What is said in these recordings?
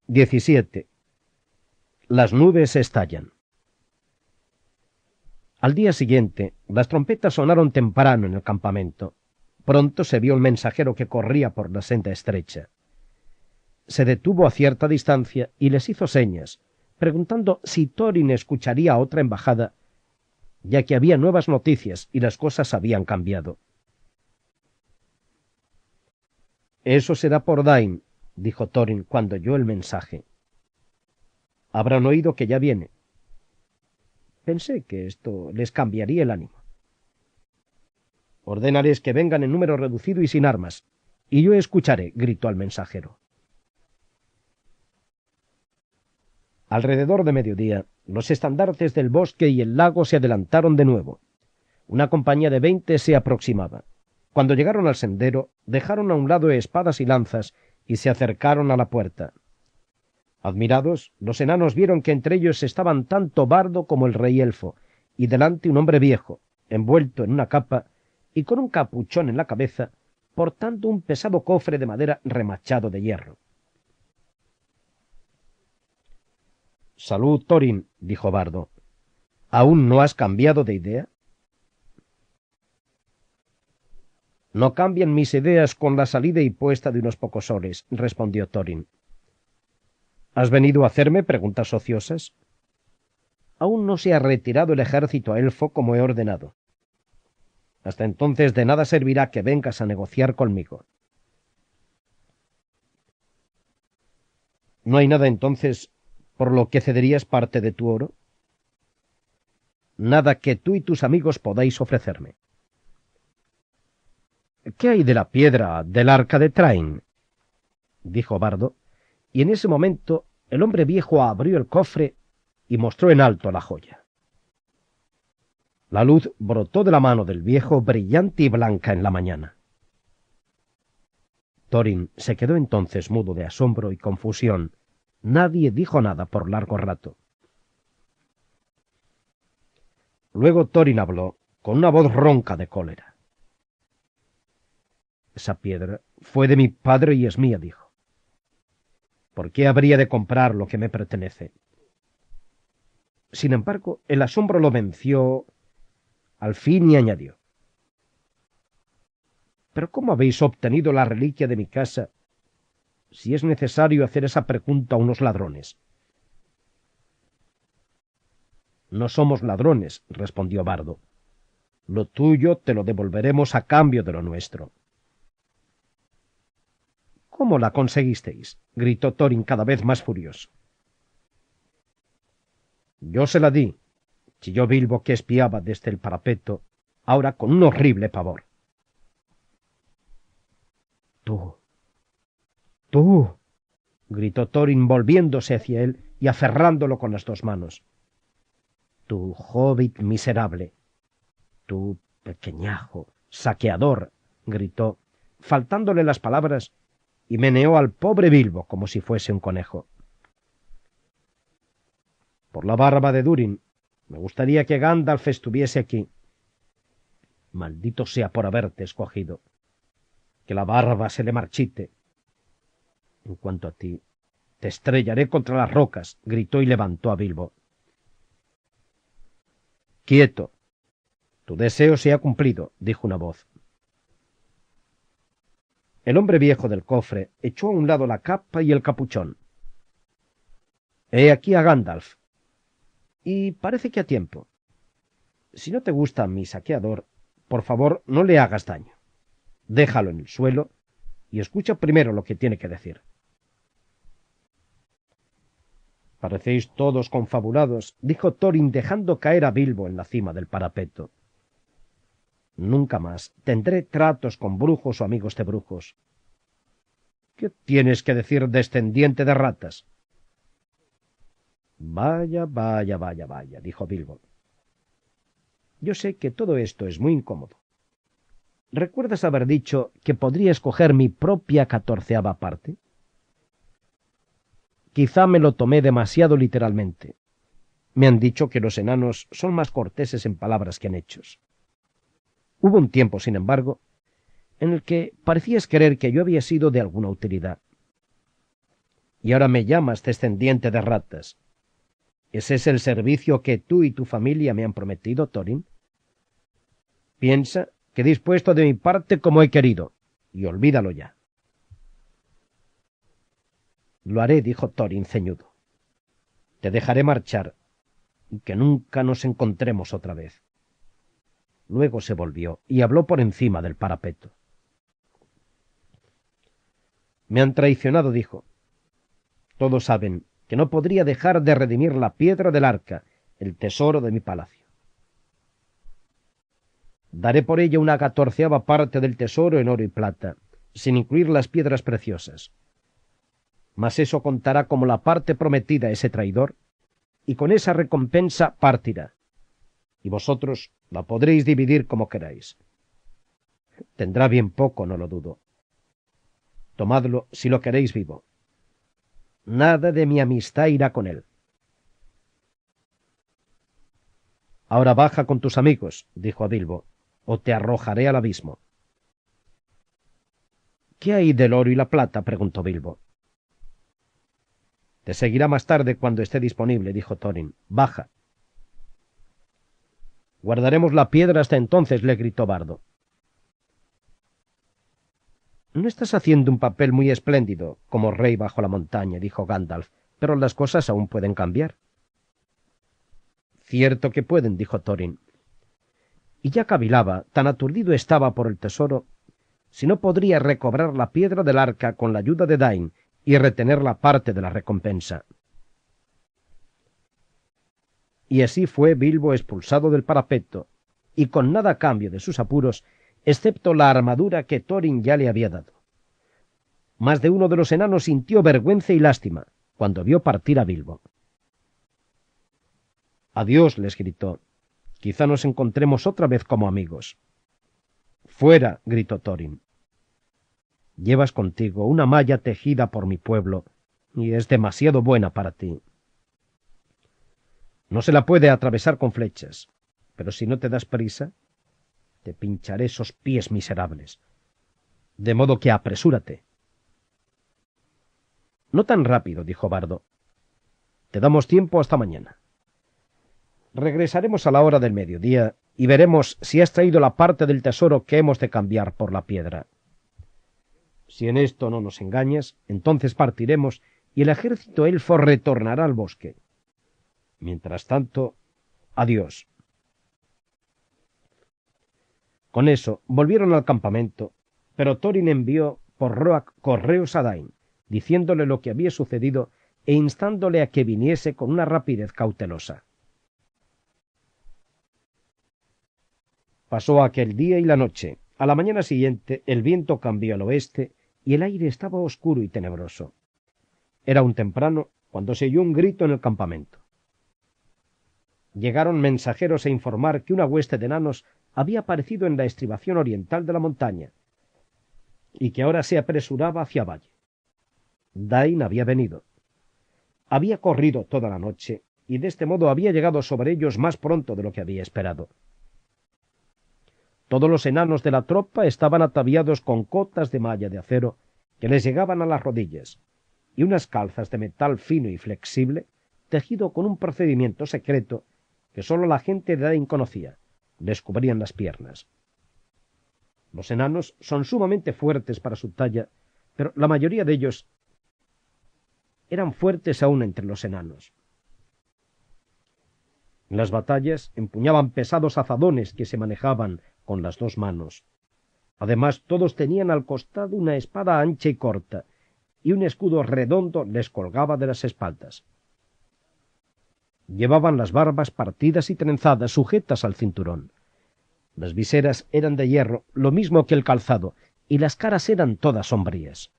17. Las nubes estallan. Al día siguiente, las trompetas sonaron temprano en el campamento. Pronto se vio el mensajero que corría por la senda estrecha. Se detuvo a cierta distancia y les hizo señas, preguntando si Thorin escucharía otra embajada, ya que había nuevas noticias y las cosas habían cambiado. «Eso será por Dain», dijo Thorin cuando oyó el mensaje. «Habrán oído que ya viene». Pensé que esto les cambiaría el ánimo. «Ordénales que vengan en número reducido y sin armas, y yo escucharé», gritó al mensajero. Alrededor de mediodía, los estandartes del bosque y el lago se adelantaron de nuevo. Una compañía de 20 se aproximaba. Cuando llegaron al sendero, dejaron a un lado espadas y lanzas y se acercaron a la puerta. Admirados, los enanos vieron que entre ellos estaban tanto Bardo como el rey elfo, y delante un hombre viejo, envuelto en una capa y con un capuchón en la cabeza, portando un pesado cofre de madera remachado de hierro. «Salud, Thorin», dijo Bardo. «¿Aún no has cambiado de idea?» «No cambian mis ideas con la salida y puesta de unos pocos soles», respondió Thorin. «¿Has venido a hacerme preguntas ociosas?» «Aún no se ha retirado el ejército elfo como he ordenado. Hasta entonces de nada servirá que vengas a negociar conmigo». «¿No hay nada entonces por lo que cederías parte de tu oro?» «Nada que tú y tus amigos podáis ofrecerme». «¿Qué hay de la piedra del arca de Train?», dijo Bardo, y en ese momento el hombre viejo abrió el cofre y mostró en alto la joya. La luz brotó de la mano del viejo brillante y blanca en la mañana. Thorin se quedó entonces mudo de asombro y confusión. Nadie dijo nada por largo rato. Luego Thorin habló con una voz ronca de cólera. «Esa piedra fue de mi padre y es mía», dijo. «¿Por qué habría de comprar lo que me pertenece?» Sin embargo, el asombro lo venció al fin y añadió: «¿Pero cómo habéis obtenido la reliquia de mi casa si es necesario hacer esa pregunta a unos ladrones?» «No somos ladrones», respondió Bardo. «Lo tuyo te lo devolveremos a cambio de lo nuestro». «¿Cómo la conseguisteis?», gritó Thorin cada vez más furioso. «Yo se la di», chilló Bilbo, que espiaba desde el parapeto, ahora con un horrible pavor. «Tú», gritó Thorin volviéndose hacia él y aferrándolo con las dos manos. «Tú, hobbit miserable, tú, pequeñajo, saqueador», gritó, faltándole las palabras, y meneó al pobre Bilbo como si fuese un conejo. «Por la barba de Durin, me gustaría que Gandalf estuviese aquí. Maldito sea por haberte escogido. Que la barba se le marchite. En cuanto a ti, te estrellaré contra las rocas», gritó y levantó a Bilbo. «Quieto. Tu deseo se ha cumplido», dijo una voz. El hombre viejo del cofre echó a un lado la capa y el capuchón. «He aquí a Gandalf. Y parece que a tiempo. Si no te gusta mi saqueador, por favor no le hagas daño. Déjalo en el suelo y escucha primero lo que tiene que decir». «Parecéis todos confabulados», dijo Thorin dejando caer a Bilbo en la cima del parapeto. «Nunca más tendré tratos con brujos o amigos de brujos». «¿Qué tienes que decir, descendiente de ratas?» «Vaya, vaya, vaya, vaya», dijo Bilbo. «Yo sé que todo esto es muy incómodo. ¿Recuerdas haber dicho que podría escoger mi propia 14ª parte? Quizá me lo tomé demasiado literalmente. Me han dicho que los enanos son más corteses en palabras que en hechos. Hubo un tiempo, sin embargo, en el que parecías creer que yo había sido de alguna utilidad. y ahora me llamas descendiente de ratas. ¿Ese es el servicio que tú y tu familia me han prometido, Thorin? Piensa que he dispuesto de mi parte como he querido, y olvídalo ya. Lo haré, dijo Thorin ceñudo. Te dejaré marchar, y que nunca nos encontremos otra vez. Luego se volvió y habló por encima del parapeto. Me han traicionado, dijo. Todos saben que no podría dejar de redimir la piedra del arca, el tesoro de mi palacio. Daré por ella una 14ª parte del tesoro en oro y plata, sin incluir las piedras preciosas. Mas eso contará como la parte prometida a ese traidor, y con esa recompensa partirá, y vosotros la podréis dividir como queráis. Tendrá bien poco, no lo dudo. Tomadlo si lo queréis vivo. Nada de mi amistad irá con él. Ahora baja con tus amigos, dijo a Bilbo, o te arrojaré al abismo. ¿Qué hay del oro y la plata? Preguntó Bilbo. Te seguirá más tarde cuando esté disponible, dijo Thorin. Baja. Guardaremos la piedra hasta entonces, le gritó Bardo. No estás haciendo un papel muy espléndido, como rey bajo la montaña, dijo Gandalf, pero las cosas aún pueden cambiar. Cierto que pueden, dijo Thorin. Y ya cavilaba, tan aturdido estaba por el tesoro, si no podría recobrar la piedra del arca con la ayuda de Dain y retener la parte de la recompensa. Y así fue Bilbo expulsado del parapeto, y con nada a cambio de sus apuros, excepto la armadura que Thorin ya le había dado. Más de uno de los enanos sintió vergüenza y lástima cuando vio partir a Bilbo. Adiós, les gritó. Quizá nos encontremos otra vez como amigos. Fuera, gritó Thorin. Llevas contigo una malla tejida por mi pueblo, y es demasiado buena para ti. No se la puede atravesar con flechas, pero si no te das prisa, te pincharé esos pies miserables. De modo que apresúrate. No tan rápido, dijo Bardo. Te damos tiempo hasta mañana. Regresaremos a la hora del mediodía y veremos si has traído la parte del tesoro que hemos de cambiar por la piedra. Si en esto no nos engañas, entonces partiremos y el ejército elfo retornará al bosque. Mientras tanto, adiós. Con eso volvieron al campamento, pero Thorin envió por Roak correos a Dain, diciéndole lo que había sucedido e instándole a que viniese con una rapidez cautelosa. Pasó aquel día y la noche. A la mañana siguiente el viento cambió al oeste y el aire estaba oscuro y tenebroso. Era aún temprano cuando se oyó un grito en el campamento. Llegaron mensajeros a informar que una hueste de enanos había aparecido en la estribación oriental de la montaña y que ahora se apresuraba hacia valle. Dain había venido. Había corrido toda la noche y de este modo había llegado sobre ellos más pronto de lo que había esperado. Todos los enanos de la tropa estaban ataviados con cotas de malla de acero que les llegaban a las rodillas y unas calzas de metal fino y flexible tejido con un procedimiento secreto que sólo la gente de Dain conocía. Les cubrían las piernas. Los enanos son sumamente fuertes para su talla, pero la mayoría de ellos eran fuertes aún entre los enanos. En las batallas empuñaban pesados azadones que se manejaban con las dos manos. Además, todos tenían al costado una espada ancha y corta, y un escudo redondo les colgaba de las espaldas. Llevaban las barbas partidas y trenzadas, sujetas al cinturón. Las viseras eran de hierro, lo mismo que el calzado, y las caras eran todas sombrías.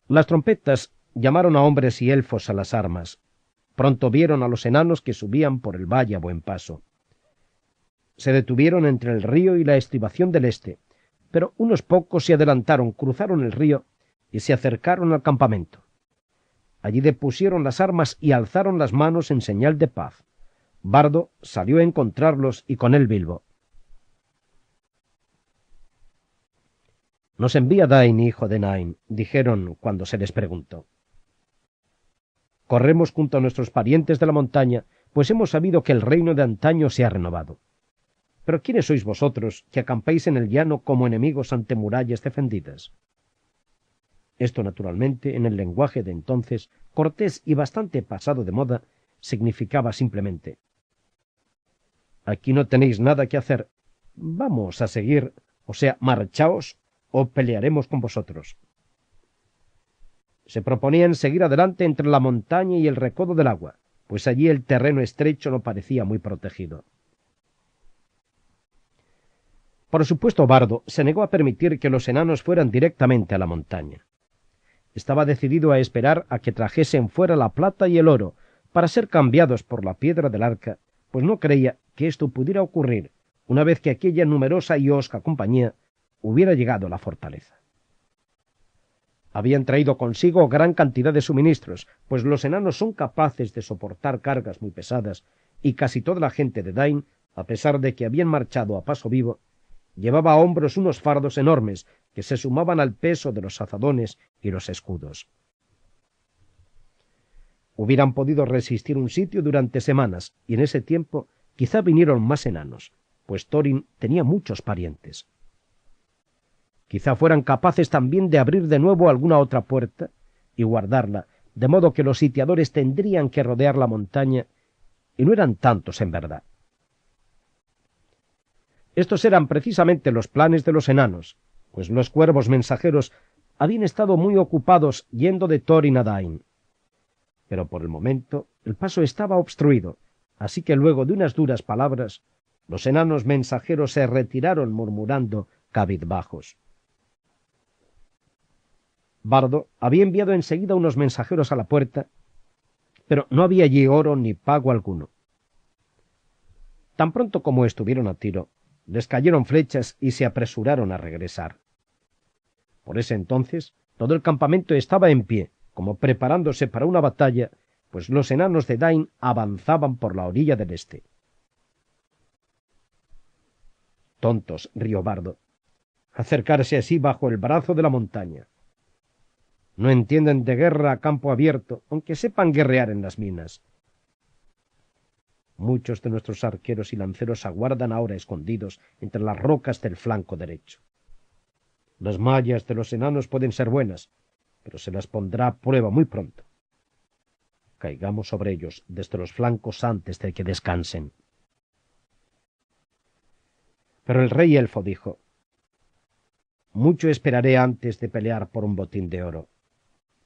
Las trompetas llamaron a hombres y elfos a las armas. Pronto vieron a los enanos que subían por el valle a buen paso. Se detuvieron entre el río y la estribación del este, pero unos pocos se adelantaron, cruzaron el río y se acercaron al campamento. Allí depusieron las armas y alzaron las manos en señal de paz. Bardo salió a encontrarlos y con él Bilbo. «Nos envía Dain, hijo de Nain», dijeron cuando se les preguntó. «Corremos junto a nuestros parientes de la montaña, pues hemos sabido que el reino de antaño se ha renovado. Pero ¿quiénes sois vosotros que acampáis en el llano como enemigos ante murallas defendidas?» Esto, naturalmente, en el lenguaje de entonces, cortés y bastante pasado de moda, significaba simplemente: «Aquí no tenéis nada que hacer. Vamos a seguir, o sea, marchaos, o pelearemos con vosotros». Se proponían seguir adelante entre la montaña y el recodo del agua, pues allí el terreno estrecho no parecía muy protegido. Por supuesto, Bardo se negó a permitir que los enanos fueran directamente a la montaña. Estaba decidido a esperar a que trajesen fuera la plata y el oro para ser cambiados por la piedra del arca, pues no creía que esto pudiera ocurrir una vez que aquella numerosa y hosca compañía hubiera llegado a la fortaleza. Habían traído consigo gran cantidad de suministros, pues los enanos son capaces de soportar cargas muy pesadas, y casi toda la gente de Dain, a pesar de que habían marchado a paso vivo, llevaba a hombros unos fardos enormes que se sumaban al peso de los azadones y los escudos. Hubieran podido resistir un sitio durante semanas, y en ese tiempo quizá vinieron más enanos, pues Thorin tenía muchos parientes. Quizá fueran capaces también de abrir de nuevo alguna otra puerta y guardarla, de modo que los sitiadores tendrían que rodear la montaña, y no eran tantos en verdad. Estos eran precisamente los planes de los enanos, pues los cuervos mensajeros habían estado muy ocupados yendo de Thorin a Dain. Pero por el momento el paso estaba obstruido, así que luego de unas duras palabras, los enanos mensajeros se retiraron murmurando cabizbajos. Bardo había enviado enseguida unos mensajeros a la puerta, pero no había allí oro ni pago alguno. Tan pronto como estuvieron a tiro, les cayeron flechas y se apresuraron a regresar. Por ese entonces todo el campamento estaba en pie, como preparándose para una batalla, pues los enanos de Dain avanzaban por la orilla del este. «Tontos», rió Bardo, «acercarse así bajo el brazo de la montaña. No entienden de guerra a campo abierto, aunque sepan guerrear en las minas. Muchos de nuestros arqueros y lanceros aguardan ahora escondidos entre las rocas del flanco derecho. Las mallas de los enanos pueden ser buenas, pero se las pondrá a prueba muy pronto. Caigamos sobre ellos desde los flancos antes de que descansen». Pero el rey elfo dijo: «Mucho esperaré antes de pelear por un botín de oro.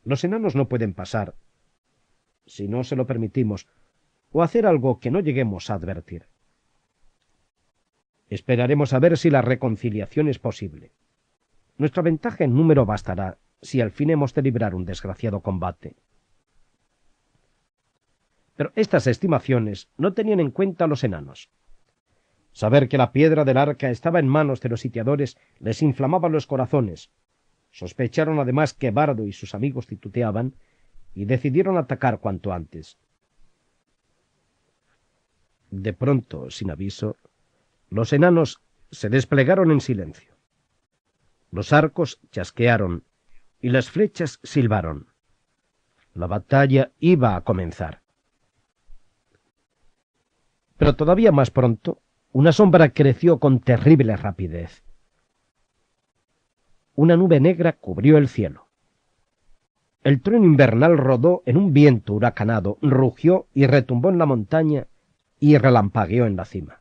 Los enanos no pueden pasar, si no se lo permitimos, o hacer algo que no lleguemos a advertir. Esperaremos a ver si la reconciliación es posible. Nuestra ventaja en número bastará si al fin hemos de librar un desgraciado combate». Pero estas estimaciones no tenían en cuenta a los enanos. Saber que la piedra del arca estaba en manos de los sitiadores les inflamaba los corazones. Sospecharon además que Bardo y sus amigos titubeaban y decidieron atacar cuanto antes. De pronto, sin aviso, los enanos se desplegaron en silencio. Los arcos chasquearon y las flechas silbaron. La batalla iba a comenzar. Pero todavía más pronto, una sombra creció con terrible rapidez. Una nube negra cubrió el cielo. El trueno invernal rodó en un viento huracanado, rugió y retumbó en la montaña y relampagueó en la cima.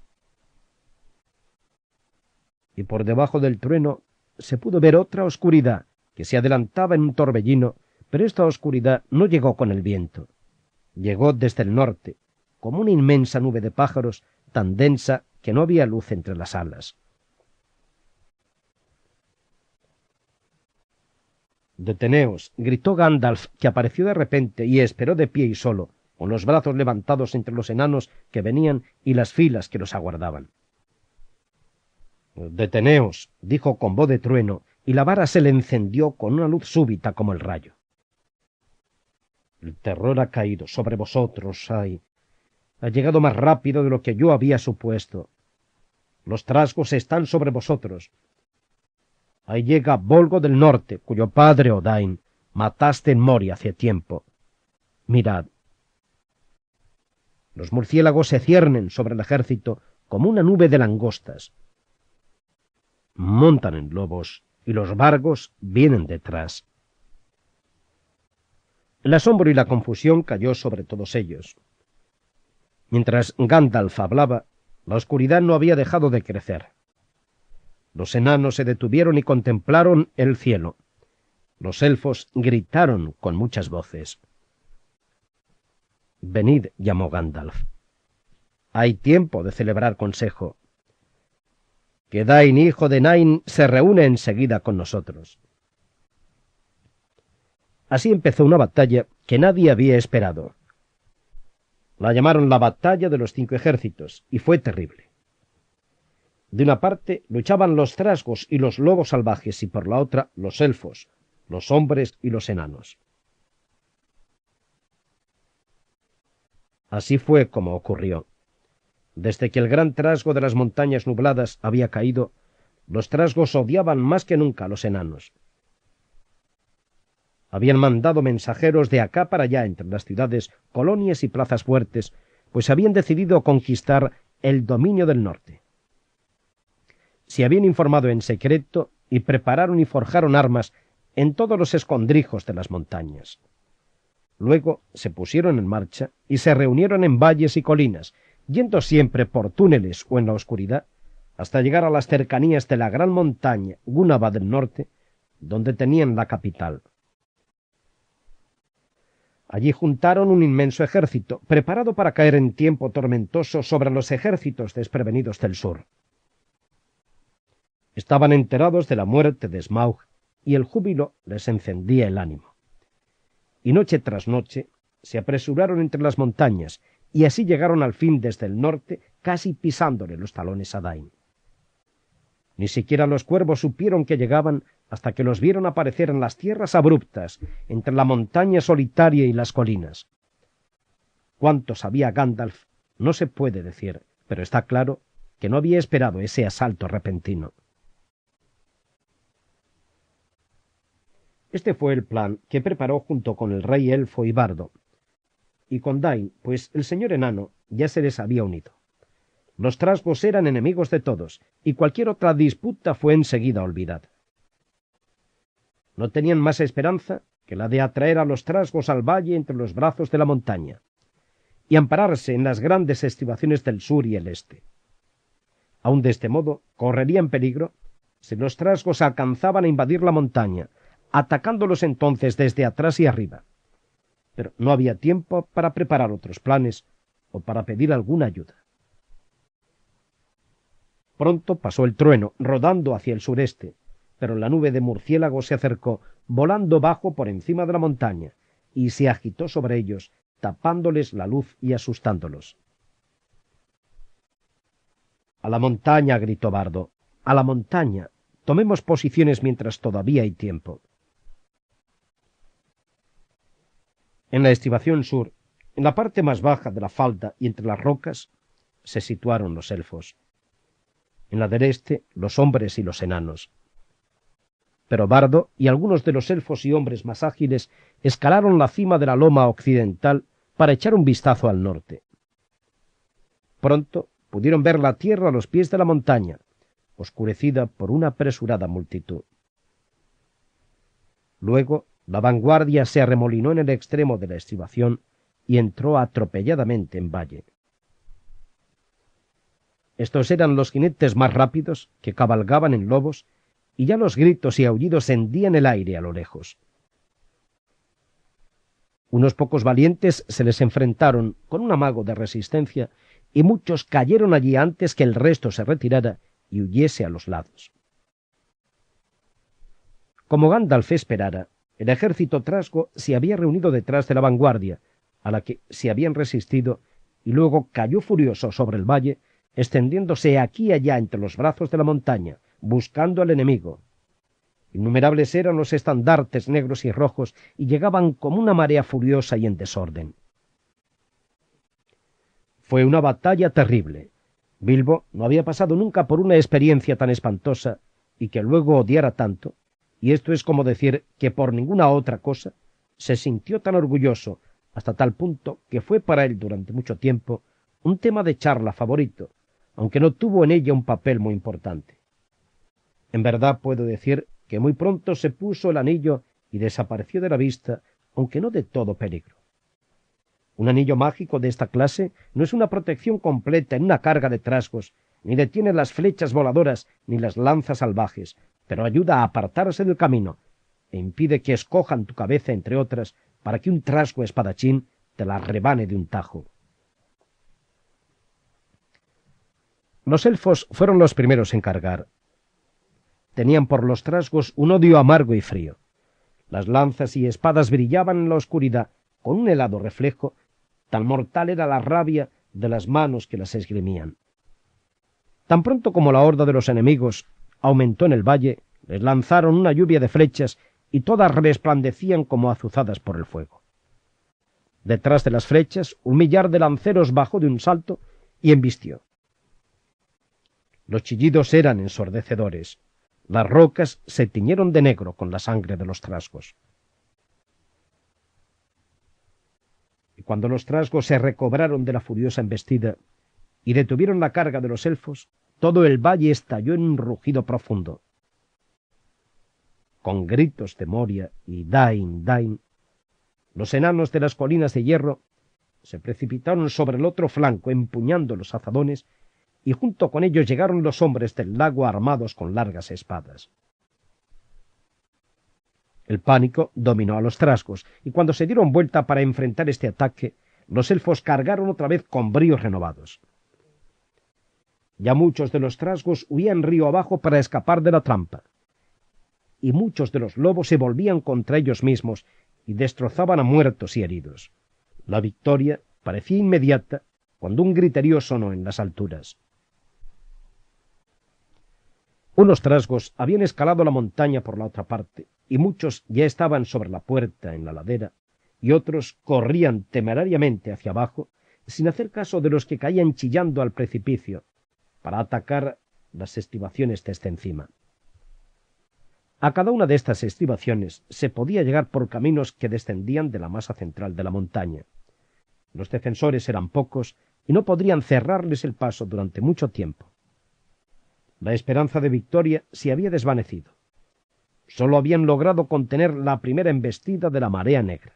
Y por debajo del trueno se pudo ver otra oscuridad que se adelantaba en un torbellino, pero esta oscuridad no llegó con el viento. Llegó desde el norte, como una inmensa nube de pájaros tan densa que no había luz entre las alas. «Deteneos», gritó Gandalf, que apareció de repente y esperó de pie y solo, con los brazos levantados entre los enanos que venían y las filas que los aguardaban. «Deteneos», dijo con voz de trueno, y la vara se le encendió con una luz súbita como el rayo. «El terror ha caído sobre vosotros, ay. Ha llegado más rápido de lo que yo había supuesto. Los trasgos están sobre vosotros. Ahí llega Volgo del Norte, cuyo padre Odain mataste en Moria hace tiempo. Mirad. Los murciélagos se ciernen sobre el ejército como una nube de langostas. Montan en lobos y los vargos vienen detrás. El asombro y la confusión cayó sobre todos ellos. Mientras Gandalf hablaba, la oscuridad no había dejado de crecer. Los enanos se detuvieron y contemplaron el cielo. Los elfos gritaron con muchas voces. «Venid», llamó Gandalf. «Hay tiempo de celebrar consejo. Que Dain, hijo de Nain, se reúne enseguida con nosotros». Así empezó una batalla que nadie había esperado. La llamaron la Batalla de los 5 ejércitos, y fue terrible. De una parte luchaban los trasgos y los lobos salvajes, y por la otra los elfos, los hombres y los enanos. Así fue como ocurrió. Desde que el gran trasgo de las montañas nubladas había caído, los trasgos odiaban más que nunca a los enanos. Habían mandado mensajeros de acá para allá entre las ciudades, colonias y plazas fuertes, pues habían decidido conquistar el dominio del norte. Se habían informado en secreto y prepararon y forjaron armas en todos los escondrijos de las montañas. Luego se pusieron en marcha y se reunieron en valles y colinas, yendo siempre por túneles o en la oscuridad, hasta llegar a las cercanías de la gran montaña Gúnaba del norte, donde tenían la capital. Allí juntaron un inmenso ejército, preparado para caer en tiempo tormentoso sobre los ejércitos desprevenidos del sur. Estaban enterados de la muerte de Smaug, y el júbilo les encendía el ánimo. Y noche tras noche se apresuraron entre las montañas, y así llegaron al fin desde el norte, casi pisándole los talones a Dain. Ni siquiera los cuervos supieron que llegaban hasta que los vieron aparecer en las tierras abruptas, entre la montaña solitaria y las colinas. Cuánto sabía Gandalf no se puede decir, pero está claro que no había esperado ese asalto repentino. Este fue el plan que preparó junto con el rey elfo y bardo, y con Dain, pues el señor enano ya se les había unido. Los trasgos eran enemigos de todos, y cualquier otra disputa fue enseguida olvidada. No tenían más esperanza que la de atraer a los trasgos al valle entre los brazos de la montaña, y ampararse en las grandes estribaciones del sur y el este. Aun de este modo correrían peligro si los trasgos alcanzaban a invadir la montaña, atacándolos entonces desde atrás y arriba. Pero no había tiempo para preparar otros planes o para pedir alguna ayuda. Pronto pasó el trueno, rodando hacia el sureste, pero la nube de murciélagos se acercó, volando bajo por encima de la montaña, y se agitó sobre ellos, tapándoles la luz y asustándolos. «A la montaña», gritó Bardo, «a la montaña. Tomemos posiciones mientras todavía hay tiempo». En la estribación sur, en la parte más baja de la falda y entre las rocas, se situaron los elfos. En la del este, los hombres y los enanos. Pero Bardo y algunos de los elfos y hombres más ágiles escalaron la cima de la loma occidental para echar un vistazo al norte. Pronto pudieron ver la tierra a los pies de la montaña, oscurecida por una apresurada multitud. Luego la vanguardia se arremolinó en el extremo de la estribación y entró atropelladamente en valle. Estos eran los jinetes más rápidos que cabalgaban en lobos, y ya los gritos y aullidos hendían el aire a lo lejos. Unos pocos valientes se les enfrentaron con un amago de resistencia, y muchos cayeron allí antes que el resto se retirara y huyese a los lados. Como Gandalf esperara, el ejército trasgo se había reunido detrás de la vanguardia, a la que se habían resistido, y luego cayó furioso sobre el valle, extendiéndose aquí y allá entre los brazos de la montaña, buscando al enemigo. Innumerables eran los estandartes negros y rojos, y llegaban como una marea furiosa y en desorden. Fue una batalla terrible. Bilbo no había pasado nunca por una experiencia tan espantosa, y que luego odiara tanto, y esto es como decir que por ninguna otra cosa, se sintió tan orgulloso hasta tal punto que fue para él durante mucho tiempo un tema de charla favorito, aunque no tuvo en ella un papel muy importante. En verdad puedo decir que muy pronto se puso el anillo y desapareció de la vista, aunque no de todo peligro. Un anillo mágico de esta clase no es una protección completa en una carga de trasgos, ni detiene las flechas voladoras ni las lanzas salvajes, pero ayuda a apartarse del camino e impide que escojan tu cabeza entre otras para que un trasgo espadachín te la rebane de un tajo. Los elfos fueron los primeros en cargar. Tenían por los trasgos un odio amargo y frío. Las lanzas y espadas brillaban en la oscuridad con un helado reflejo, tan mortal era la rabia de las manos que las esgrimían. Tan pronto como la horda de los enemigos aumentó en el valle, les lanzaron una lluvia de flechas y todas resplandecían como azuzadas por el fuego. Detrás de las flechas, un millar de lanceros bajó de un salto y embistió. Los chillidos eran ensordecedores. Las rocas se tiñeron de negro con la sangre de los trasgos. Y cuando los trasgos se recobraron de la furiosa embestida y detuvieron la carga de los elfos, todo el valle estalló en un rugido profundo. Con gritos de Moria y Dain, Dain, los enanos de las colinas de hierro se precipitaron sobre el otro flanco empuñando los azadones, y junto con ellos llegaron los hombres del lago armados con largas espadas. El pánico dominó a los trasgos, y cuando se dieron vuelta para enfrentar este ataque, los elfos cargaron otra vez con bríos renovados. Ya muchos de los trasgos huían río abajo para escapar de la trampa, y muchos de los lobos se volvían contra ellos mismos y destrozaban a muertos y heridos. La victoria parecía inmediata cuando un griterío sonó en las alturas. Unos trasgos habían escalado la montaña por la otra parte, y muchos ya estaban sobre la puerta en la ladera, y otros corrían temerariamente hacia abajo, sin hacer caso de los que caían chillando al precipicio, para atacar las estribaciones desde encima. A cada una de estas estribaciones se podía llegar por caminos que descendían de la masa central de la montaña. Los defensores eran pocos y no podrían cerrarles el paso durante mucho tiempo. La esperanza de victoria se había desvanecido. Sólo habían logrado contener la primera embestida de la marea negra.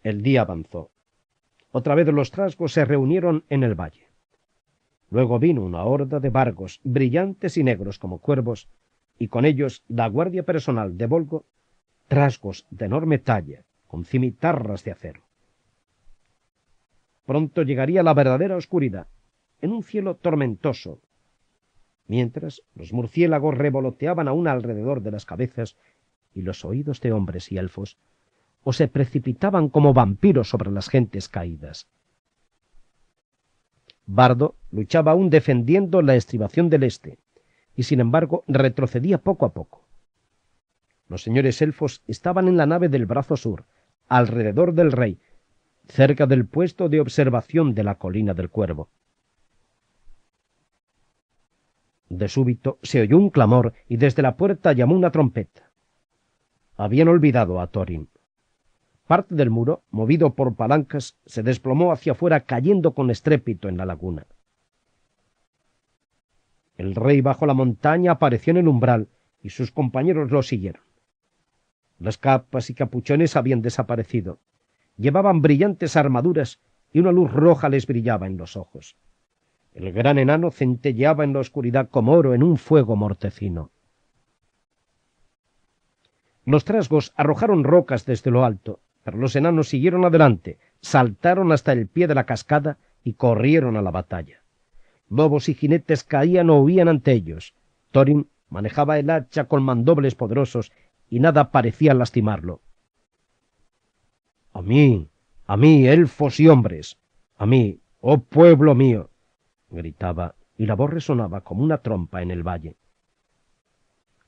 El día avanzó. Otra vez los trasgos se reunieron en el valle. Luego vino una horda de vargos, brillantes y negros como cuervos, y con ellos la guardia personal de Volgo, trasgos de enorme talla, con cimitarras de acero. Pronto llegaría la verdadera oscuridad, en un cielo tormentoso, mientras los murciélagos revoloteaban aún alrededor de las cabezas y los oídos de hombres y elfos, o se precipitaban como vampiros sobre las gentes caídas. Bardo luchaba aún defendiendo la estribación del este, y sin embargo retrocedía poco a poco. Los señores elfos estaban en la nave del brazo sur, alrededor del rey, cerca del puesto de observación de la colina del Cuervo. De súbito se oyó un clamor y desde la puerta llamó una trompeta. Habían olvidado a Thorin. Parte del muro, movido por palancas, se desplomó hacia afuera cayendo con estrépito en la laguna. El rey bajo la montaña apareció en el umbral y sus compañeros lo siguieron. Las capas y capuchones habían desaparecido. Llevaban brillantes armaduras y una luz roja les brillaba en los ojos. El gran enano centelleaba en la oscuridad como oro en un fuego mortecino. Los trasgos arrojaron rocas desde lo alto, pero los enanos siguieron adelante, saltaron hasta el pie de la cascada y corrieron a la batalla. Lobos y jinetes caían o huían ante ellos. Thorin manejaba el hacha con mandobles poderosos y nada parecía lastimarlo. A mí, elfos y hombres, a mí, oh pueblo mío, gritaba, y la voz resonaba como una trompa en el valle.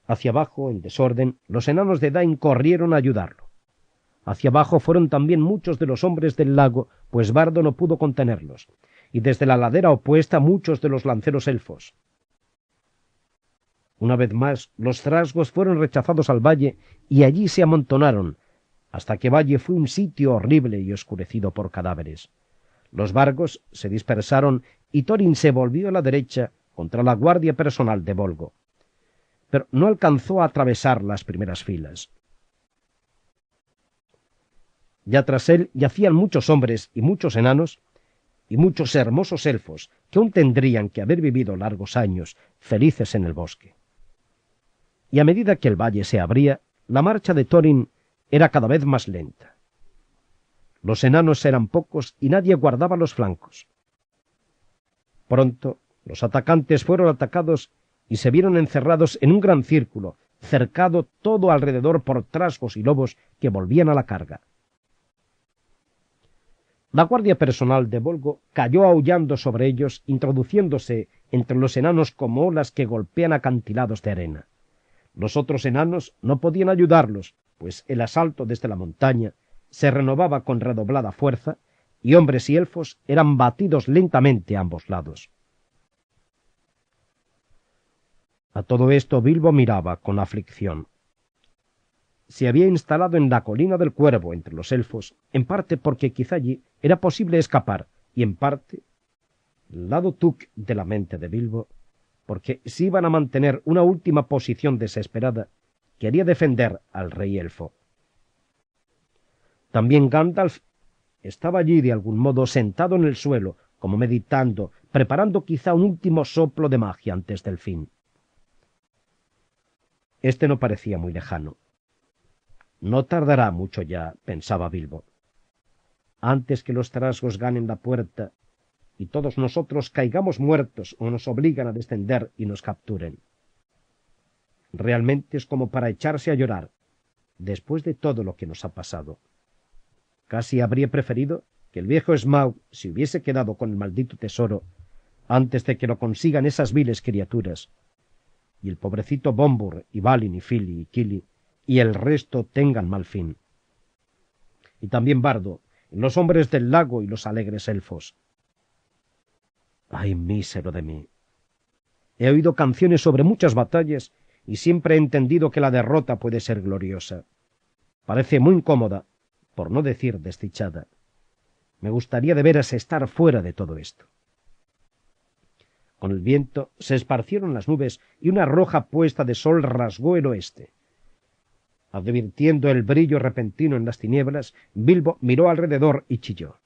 Hacia abajo, en desorden, los enanos de Dain corrieron a ayudarlo. Hacia abajo fueron también muchos de los hombres del lago, pues Bardo no pudo contenerlos, y desde la ladera opuesta muchos de los lanceros elfos. Una vez más, los trasgos fueron rechazados al valle y allí se amontonaron, hasta que valle fue un sitio horrible y oscurecido por cadáveres. Los vargos se dispersaron y Thorin se volvió a la derecha contra la guardia personal de Bolgo, pero no alcanzó a atravesar las primeras filas. Ya tras él yacían muchos hombres y muchos enanos y muchos hermosos elfos que aún tendrían que haber vivido largos años felices en el bosque. Y a medida que el valle se abría, la marcha de Thorin era cada vez más lenta. Los enanos eran pocos y nadie guardaba los flancos. Pronto los atacantes fueron atacados y se vieron encerrados en un gran círculo, cercado todo alrededor por trasgos y lobos que volvían a la carga. La guardia personal de Bolgo cayó aullando sobre ellos, introduciéndose entre los enanos como olas que golpean acantilados de arena. Los otros enanos no podían ayudarlos, pues el asalto desde la montaña se renovaba con redoblada fuerza, y hombres y elfos eran batidos lentamente a ambos lados. A todo esto Bilbo miraba con aflicción. Se había instalado en la colina del Cuervo entre los elfos, en parte porque quizá allí era posible escapar, y en parte, el lado Tuc de la mente de Bilbo, porque si iban a mantener una última posición desesperada, quería defender al rey elfo. También Gandalf estaba allí de algún modo sentado en el suelo, como meditando, preparando quizá un último soplo de magia antes del fin. Este no parecía muy lejano. No tardará mucho ya, pensaba Bilbo. Antes que los trasgos ganen la puerta y todos nosotros caigamos muertos o nos obligan a descender y nos capturen. Realmente es como para echarse a llorar, después de todo lo que nos ha pasado. Casi habría preferido que el viejo Smaug se hubiese quedado con el maldito tesoro antes de que lo consigan esas viles criaturas, y el pobrecito Bombur y Balin y Fili y Kili y el resto tengan mal fin. Y también Bardo, los hombres del lago y los alegres elfos. ¡Ay, mísero de mí! He oído canciones sobre muchas batallas y siempre he entendido que la derrota puede ser gloriosa. Parece muy incómoda, por no decir desdichada. Me gustaría de veras estar fuera de todo esto. Con el viento se esparcieron las nubes y una roja puesta de sol rasgó el oeste. Advirtiendo el brillo repentino en las tinieblas, Bilbo miró alrededor y chilló.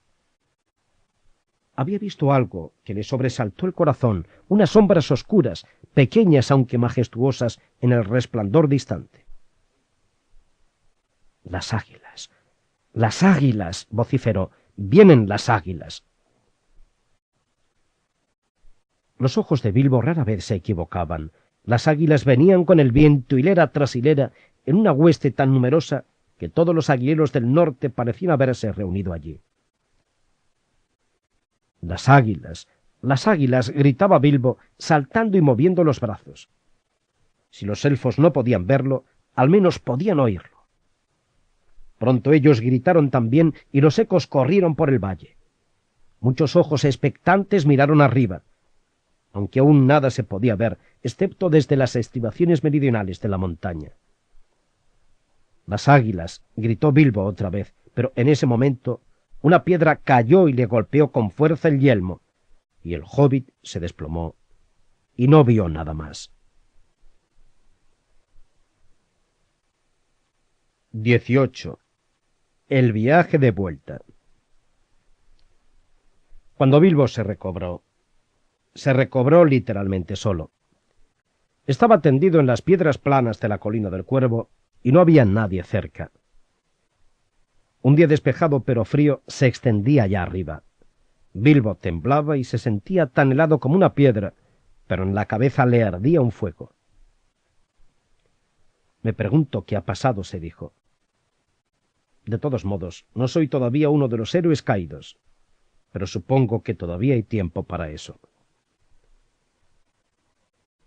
Había visto algo que le sobresaltó el corazón, unas sombras oscuras, pequeñas aunque majestuosas en el resplandor distante. Las águilas, vociferó, vienen las águilas. Los ojos de Bilbo rara vez se equivocaban. Las águilas venían con el viento hilera tras hilera en una hueste tan numerosa que todos los aguileros del norte parecían haberse reunido allí. Las águilas, gritaba Bilbo, saltando y moviendo los brazos. Si los elfos no podían verlo, al menos podían oírlo. Pronto ellos gritaron también y los ecos corrieron por el valle. Muchos ojos expectantes miraron arriba, aunque aún nada se podía ver, excepto desde las estribaciones meridionales de la montaña. Las águilas, gritó Bilbo otra vez, pero en ese momento una piedra cayó y le golpeó con fuerza el yelmo, y el hobbit se desplomó y no vio nada más. 18. El viaje de vuelta. Cuando Bilbo se recobró literalmente solo. Estaba tendido en las piedras planas de la colina del Cuervo y no había nadie cerca. Un día despejado pero frío se extendía allá arriba. Bilbo temblaba y se sentía tan helado como una piedra, pero en la cabeza le ardía un fuego. Me pregunto qué ha pasado, se dijo. De todos modos, no soy todavía uno de los héroes caídos, pero supongo que todavía hay tiempo para eso.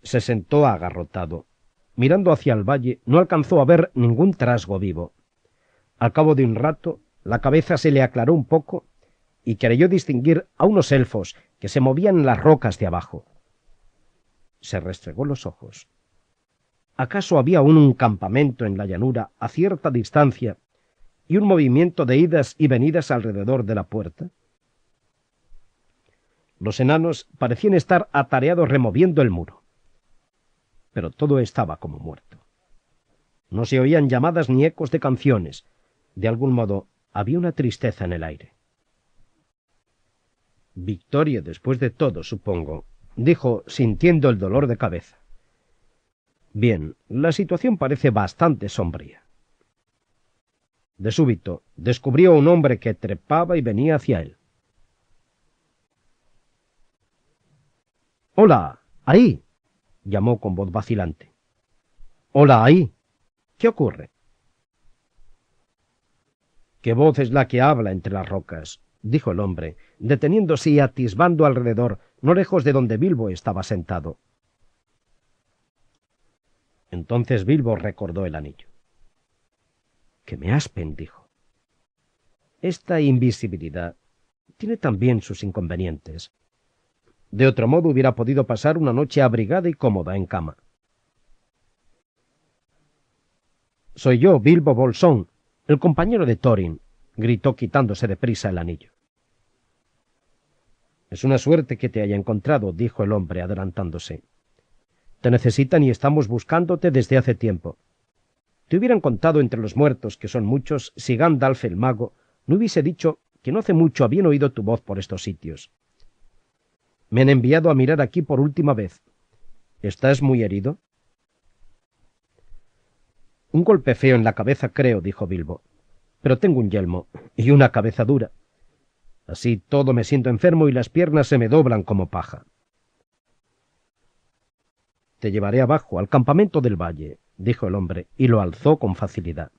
Se sentó agarrotado. Mirando hacia el valle, no alcanzó a ver ningún trasgo vivo. Al cabo de un rato, la cabeza se le aclaró un poco y creyó distinguir a unos elfos que se movían en las rocas de abajo. Se restregó los ojos. ¿Acaso había aún un campamento en la llanura a cierta distancia y un movimiento de idas y venidas alrededor de la puerta? Los enanos parecían estar atareados removiendo el muro. Pero todo estaba como muerto. No se oían llamadas ni ecos de canciones. De algún modo, había una tristeza en el aire. Victoria, después de todo, supongo, dijo, sintiendo el dolor de cabeza. Bien, la situación parece bastante sombría. De súbito, descubrió a un hombre que trepaba y venía hacia él. —¡Hola! ¡Ahí! —llamó con voz vacilante. —¡Hola, ahí! ¿Qué ocurre? —¿Qué voz es la que habla entre las rocas? —dijo el hombre, deteniéndose y atisbando alrededor, no lejos de donde Bilbo estaba sentado. Entonces Bilbo recordó el anillo. —Que me aspen —dijo—. Esta invisibilidad tiene también sus inconvenientes. De otro modo hubiera podido pasar una noche abrigada y cómoda en cama. —Soy yo, Bilbo Bolsón, el compañero de Thorin —gritó quitándose de prisa el anillo. —Es una suerte que te haya encontrado —dijo el hombre adelantándose—. Te necesitan y estamos buscándote desde hace tiempo. Te hubieran contado entre los muertos, que son muchos, si Gandalf el mago no hubiese dicho que no hace mucho habían oído tu voz por estos sitios. Me han enviado a mirar aquí por última vez. ¿Estás muy herido? Un golpe feo en la cabeza, creo —dijo Bilbo—, pero tengo un yelmo y una cabeza dura. Así todo me siento enfermo y las piernas se me doblan como paja. Te llevaré abajo, al campamento del valle —dijo el hombre, y lo alzó con facilidad.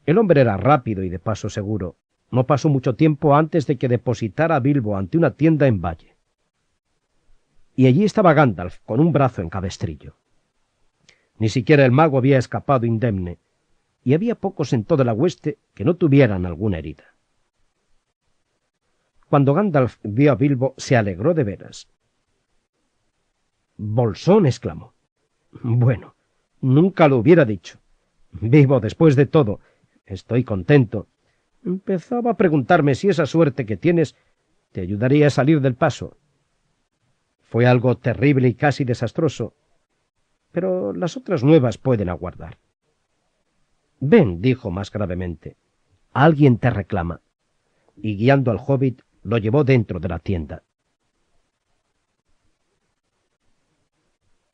El hombre era rápido y de paso seguro. No pasó mucho tiempo antes de que depositara a Bilbo ante una tienda en valle. Y allí estaba Gandalf, con un brazo en cabestrillo. Ni siquiera el mago había escapado indemne, y había pocos en toda la hueste que no tuvieran alguna herida. Cuando Gandalf vio a Bilbo, se alegró de veras. —Bolsón —exclamó—. Bueno, nunca lo hubiera dicho. Vivo después de todo. Estoy contento. Empezaba a preguntarme si esa suerte que tienes te ayudaría a salir del paso. Fue algo terrible y casi desastroso, pero las otras nuevas pueden aguardar. Ven —dijo más gravemente—, alguien te reclama. Y guiando al hobbit, lo llevó dentro de la tienda.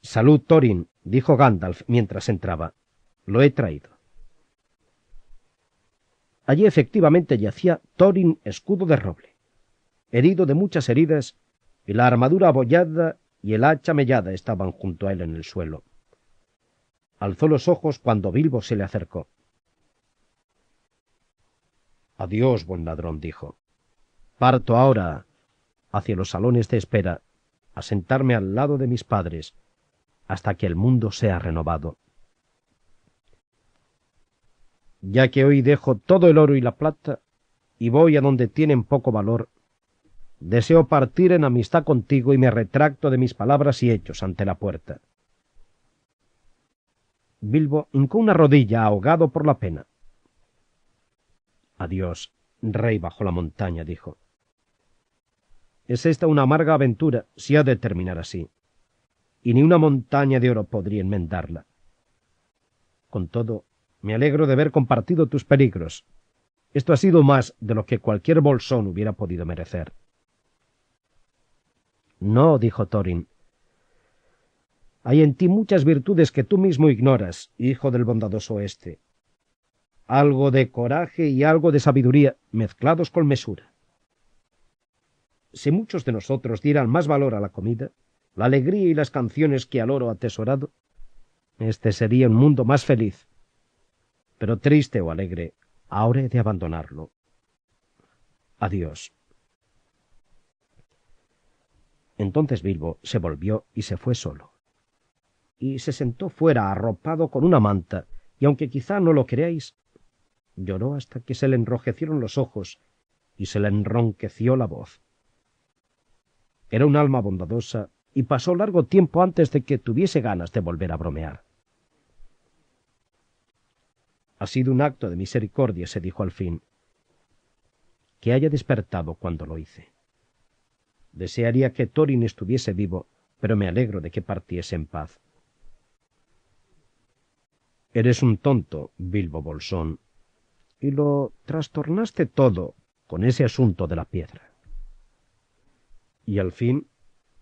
—Salud, Thorin —dijo Gandalf mientras entraba—. Lo he traído. Allí efectivamente yacía Thorin Escudo de Roble, herido de muchas heridas, y la armadura abollada y el hacha mellada estaban junto a él en el suelo. Alzó los ojos cuando Bilbo se le acercó. —Adiós, buen ladrón —dijo—. Parto ahora hacia los salones de espera, a sentarme al lado de mis padres, hasta que el mundo sea renovado. Ya que hoy dejo todo el oro y la plata, y voy a donde tienen poco valor, deseo partir en amistad contigo y me retracto de mis palabras y hechos ante la puerta. Bilbo hincó una rodilla, ahogado por la pena. —Adiós, rey bajo la montaña —dijo—. Es esta una amarga aventura, si ha de terminar así, y ni una montaña de oro podría enmendarla. Con todo, me alegro de haber compartido tus peligros. Esto ha sido más de lo que cualquier bolsón hubiera podido merecer. No —dijo Thorin—. Hay en ti muchas virtudes que tú mismo ignoras, hijo del bondadoso oeste. Algo de coraje y algo de sabiduría, mezclados con mesura. Si muchos de nosotros dieran más valor a la comida, la alegría y las canciones que al oro atesorado, este sería un mundo más feliz. Pero triste o alegre, ahora he de abandonarlo. Adiós. Entonces Bilbo se volvió y se fue solo. Y se sentó fuera arropado con una manta, y aunque quizá no lo creáis, lloró hasta que se le enrojecieron los ojos y se le enronqueció la voz. Era un alma bondadosa y pasó largo tiempo antes de que tuviese ganas de volver a bromear. Ha sido un acto de misericordia, se dijo al fin, que haya despertado cuando lo hice. Desearía que Thorin estuviese vivo, pero me alegro de que partiese en paz. Eres un tonto, Bilbo Bolsón, y lo trastornaste todo con ese asunto de la piedra. Y al fin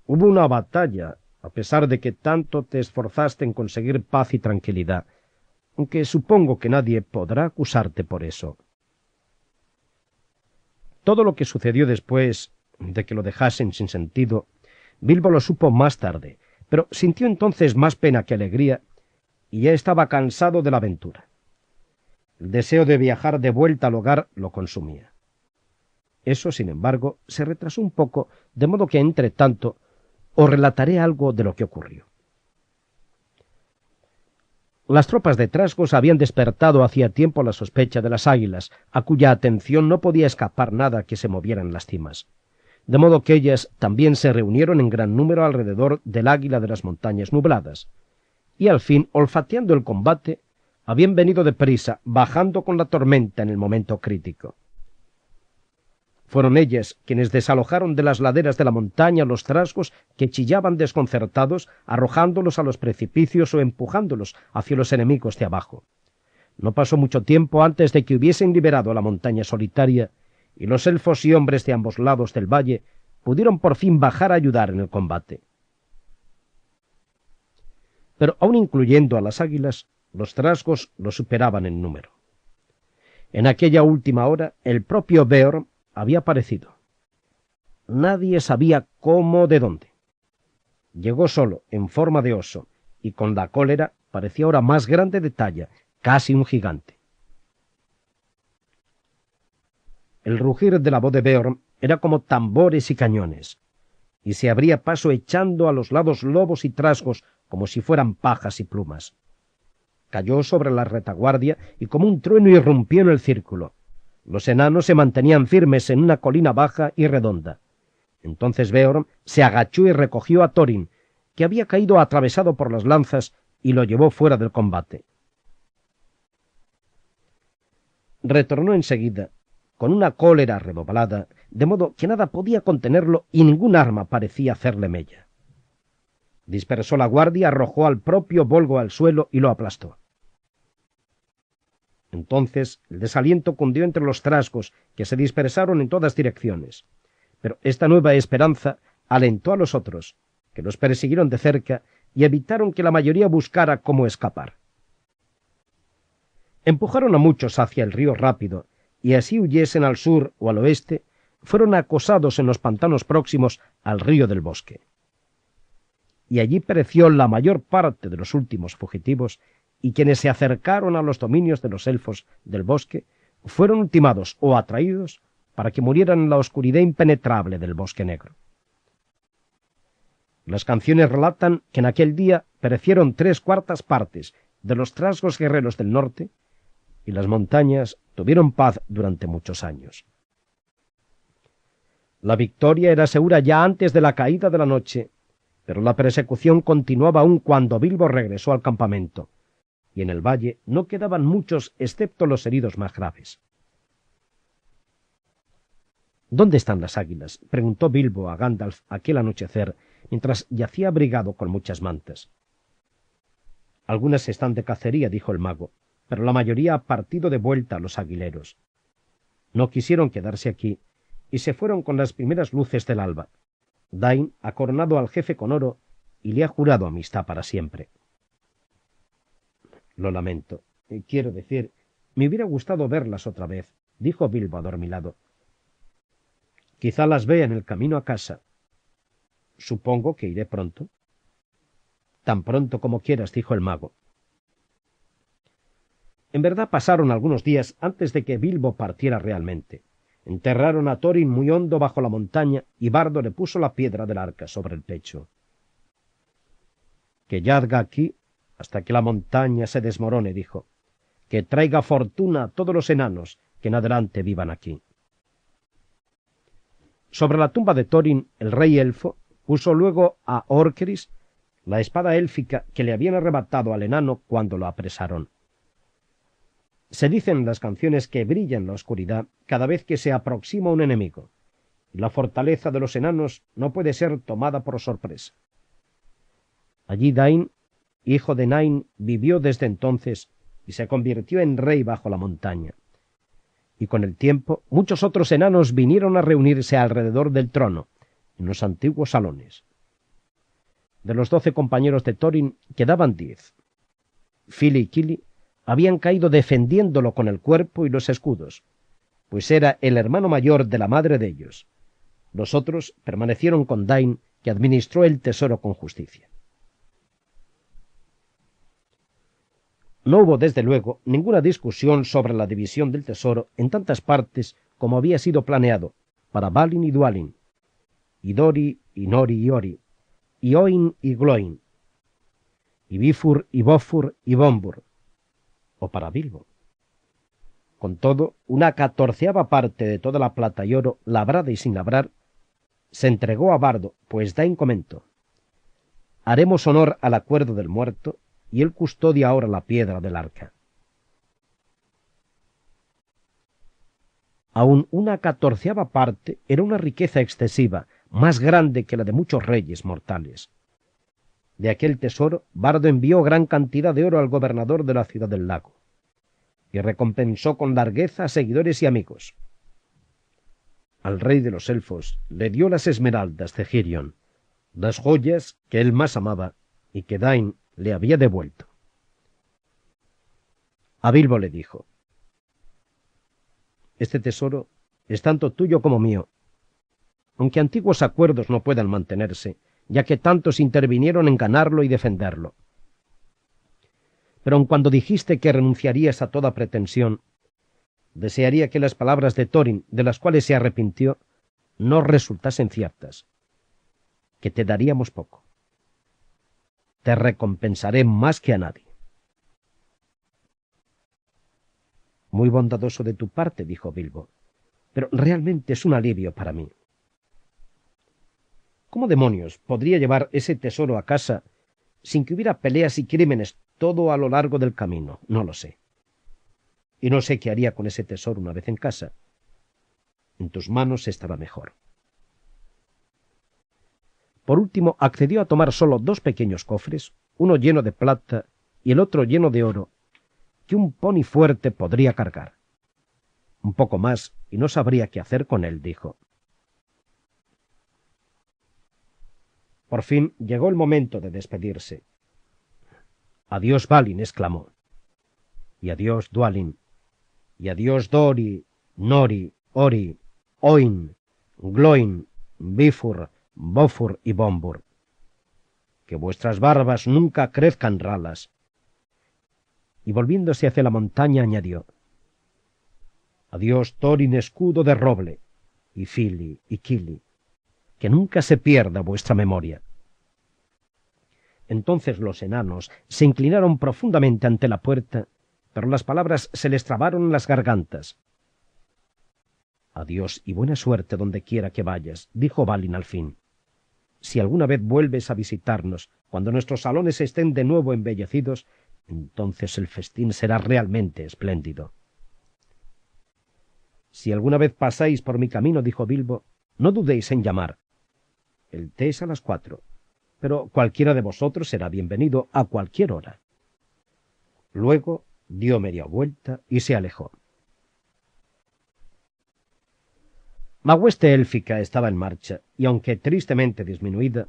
hubo una batalla, a pesar de que tanto te esforzaste en conseguir paz y tranquilidad, aunque supongo que nadie podrá acusarte por eso. Todo lo que sucedió después de que lo dejasen sin sentido, Bilbo lo supo más tarde, pero sintió entonces más pena que alegría, y ya estaba cansado de la aventura. El deseo de viajar de vuelta al hogar lo consumía. Eso, sin embargo, se retrasó un poco, de modo que, entre tanto, os relataré algo de lo que ocurrió. Las tropas de Trasgos habían despertado hacía tiempo la sospecha de las águilas, a cuya atención no podía escapar nada que se moviera en las cimas, de modo que ellas también se reunieron en gran número alrededor del águila de las montañas nubladas, y al fin, olfateando el combate, habían venido deprisa, bajando con la tormenta en el momento crítico. Fueron ellas quienes desalojaron de las laderas de la montaña los trasgos que chillaban desconcertados, arrojándolos a los precipicios o empujándolos hacia los enemigos de abajo. No pasó mucho tiempo antes de que hubiesen liberado la montaña solitaria, y los elfos y hombres de ambos lados del valle pudieron por fin bajar a ayudar en el combate. Pero aun incluyendo a las águilas, los trasgos lo superaban en número. En aquella última hora, el propio Beorn había aparecido. Nadie sabía cómo o de dónde. Llegó solo, en forma de oso, y con la cólera parecía ahora más grande de talla, casi un gigante. El rugir de la voz de Beorn era como tambores y cañones, y se abría paso echando a los lados lobos y trasgos como si fueran pajas y plumas. Cayó sobre la retaguardia y como un trueno irrumpió en el círculo. Los enanos se mantenían firmes en una colina baja y redonda. Entonces Beorn se agachó y recogió a Thorin, que había caído atravesado por las lanzas, y lo llevó fuera del combate. Retornó enseguida, con una cólera redoblada, de modo que nada podía contenerlo y ningún arma parecía hacerle mella. Dispersó la guardia, arrojó al propio Bolgo al suelo y lo aplastó. Entonces el desaliento cundió entre los trasgos, que se dispersaron en todas direcciones. Pero esta nueva esperanza alentó a los otros, que los persiguieron de cerca y evitaron que la mayoría buscara cómo escapar. Empujaron a muchos hacia el río rápido, y así huyesen al sur o al oeste, fueron acosados en los pantanos próximos al río del bosque. Y allí pereció la mayor parte de los últimos fugitivos, y quienes se acercaron a los dominios de los elfos del bosque fueron ultimados o atraídos para que murieran en la oscuridad impenetrable del bosque negro. Las canciones relatan que en aquel día perecieron 3/4 partes de los trasgos guerreros del norte, y las montañas tuvieron paz durante muchos años. La victoria era segura ya antes de la caída de la noche, pero la persecución continuaba aún cuando Bilbo regresó al campamento, y en el valle no quedaban muchos excepto los heridos más graves. —¿Dónde están las águilas? —preguntó Bilbo a Gandalf aquel anochecer, mientras yacía abrigado con muchas mantas. —Algunas están de cacería —dijo el mago—, pero la mayoría ha partido de vuelta a los aguileros. No quisieron quedarse aquí, y se fueron con las primeras luces del alba. Dain ha coronado al jefe con oro y le ha jurado amistad para siempre. —Lo lamento. Quiero decir, me hubiera gustado verlas otra vez —dijo Bilbo adormilado—. Quizá las vea en el camino a casa. Supongo que iré pronto. —Tan pronto como quieras —dijo el mago. En verdad pasaron algunos días antes de que Bilbo partiera realmente. Enterraron a Thorin muy hondo bajo la montaña y Bardo le puso la piedra del arca sobre el pecho. —Que yadga aquí hasta que la montaña se desmorone —dijo—, que traiga fortuna a todos los enanos que en adelante vivan aquí. Sobre la tumba de Thorin, el rey elfo, Puso luego a Orcris la espada élfica que le habían arrebatado al enano cuando lo apresaron. Se dicen en las canciones que brilla en la oscuridad cada vez que se aproxima un enemigo, y la fortaleza de los enanos no puede ser tomada por sorpresa. Allí Dain, hijo de Nain, vivió desde entonces y se convirtió en rey bajo la montaña. Y con el tiempo muchos otros enanos vinieron a reunirse alrededor del trono, en los antiguos salones. De los 12 compañeros de Thorin quedaban 10. Fili y Kili habían caído defendiéndolo con el cuerpo y los escudos, pues era el hermano mayor de la madre de ellos. Los otros permanecieron con Dain, que administró el tesoro con justicia. No hubo, desde luego, ninguna discusión sobre la división del tesoro en tantas partes como había sido planeado para Balin y Dwalin, y Dori y Nori y Ori, y Oin y Gloin, y Bifur y Bofur y Bombur, o para Bilbo. Con todo, una 14ª parte de toda la plata y oro, labrada y sin labrar, se entregó a Bardo, pues Dain comentó: haremos honor al acuerdo del muerto, y él custodia ahora la piedra del arca. Aun una 14ª parte era una riqueza excesiva, más grande que la de muchos reyes mortales. De aquel tesoro, Bardo envió gran cantidad de oro al gobernador de la ciudad del lago, y recompensó con largueza a seguidores y amigos. Al rey de los elfos le dio las esmeraldas de Girion, las joyas que él más amaba y que Dain le había devuelto. A Bilbo le dijo: este tesoro es tanto tuyo como mío, aunque antiguos acuerdos no puedan mantenerse, ya que tantos intervinieron en ganarlo y defenderlo. Pero aun cuando dijiste que renunciarías a toda pretensión, desearía que las palabras de Thorin, de las cuales se arrepintió, no resultasen ciertas, que te daríamos poco. Te recompensaré más que a nadie. Muy bondadoso de tu parte, dijo Bilbo, pero realmente es un alivio para mí. ¿Cómo demonios podría llevar ese tesoro a casa sin que hubiera peleas y crímenes todo a lo largo del camino? No lo sé. Y no sé qué haría con ese tesoro una vez en casa. En tus manos estará mejor. Por último, accedió a tomar solo 2 pequeños cofres, uno lleno de plata y el otro lleno de oro, que un pony fuerte podría cargar. Un poco más y no sabría qué hacer con él, dijo. Por fin llegó el momento de despedirse. Adiós, Balin, exclamó. Y adiós, Dwalin. Y adiós, Dori, Nori, Ori, Oin, Gloin, Bifur, Bofur y Bombur. Que vuestras barbas nunca crezcan ralas. Y volviéndose hacia la montaña añadió: adiós, Thorin, escudo de roble, y Fili y Kili, que nunca se pierda vuestra memoria. Entonces los enanos se inclinaron profundamente ante la puerta, pero las palabras se les trabaron en las gargantas. Adiós y buena suerte donde quiera que vayas, dijo Balin al fin. Si alguna vez vuelves a visitarnos, cuando nuestros salones estén de nuevo embellecidos, entonces el festín será realmente espléndido. Si alguna vez pasáis por mi camino, dijo Bilbo, no dudéis en llamar. El té es a las 4, pero cualquiera de vosotros será bienvenido a cualquier hora. Luego dio media vuelta y se alejó. La hueste élfica estaba en marcha, y aunque tristemente disminuida,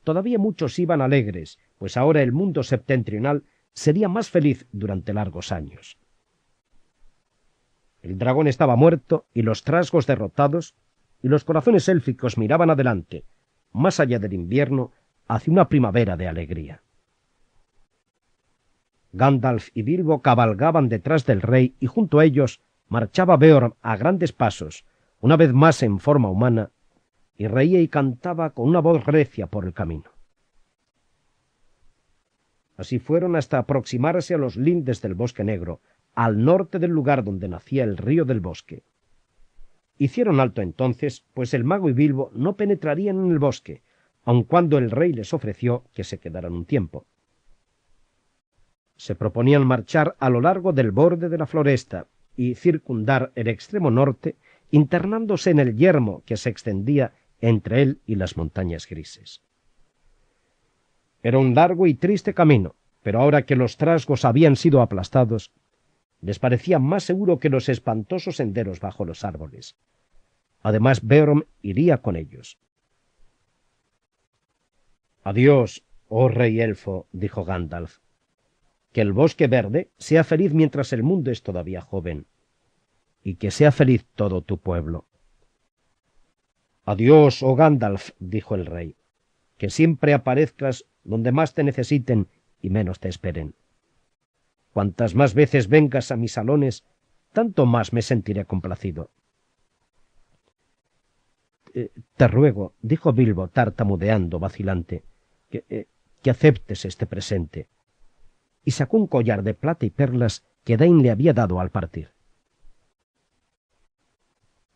todavía muchos iban alegres, pues ahora el mundo septentrional sería más feliz durante largos años. El dragón estaba muerto y los trasgos derrotados, y los corazones élficos miraban adelante, más allá del invierno, hacia una primavera de alegría. Gandalf y Bilbo cabalgaban detrás del rey y junto a ellos marchaba Beorn a grandes pasos, una vez más en forma humana, y reía y cantaba con una voz recia por el camino. Así fueron hasta aproximarse a los lindes del Bosque Negro, al norte del lugar donde nacía el río del bosque. Hicieron alto entonces, pues el mago y Bilbo no penetrarían en el bosque, aun cuando el rey les ofreció que se quedaran un tiempo. Se proponían marchar a lo largo del borde de la floresta y circundar el extremo norte, internándose en el yermo que se extendía entre él y las montañas grises. Era un largo y triste camino, pero ahora que los trasgos habían sido aplastados, les parecía más seguro que los espantosos senderos bajo los árboles. Además, Beorn iría con ellos. «Adiós, oh rey elfo», dijo Gandalf. «Que el bosque verde sea feliz mientras el mundo es todavía joven, y que sea feliz todo tu pueblo». «Adiós, oh Gandalf», dijo el rey, «que siempre aparezcas donde más te necesiten y menos te esperen. Cuantas más veces vengas a mis salones, tanto más me sentiré complacido». «Te ruego», dijo Bilbo tartamudeando, vacilante, que aceptes este presente. Y sacó un collar de plata y perlas que Dain le había dado al partir.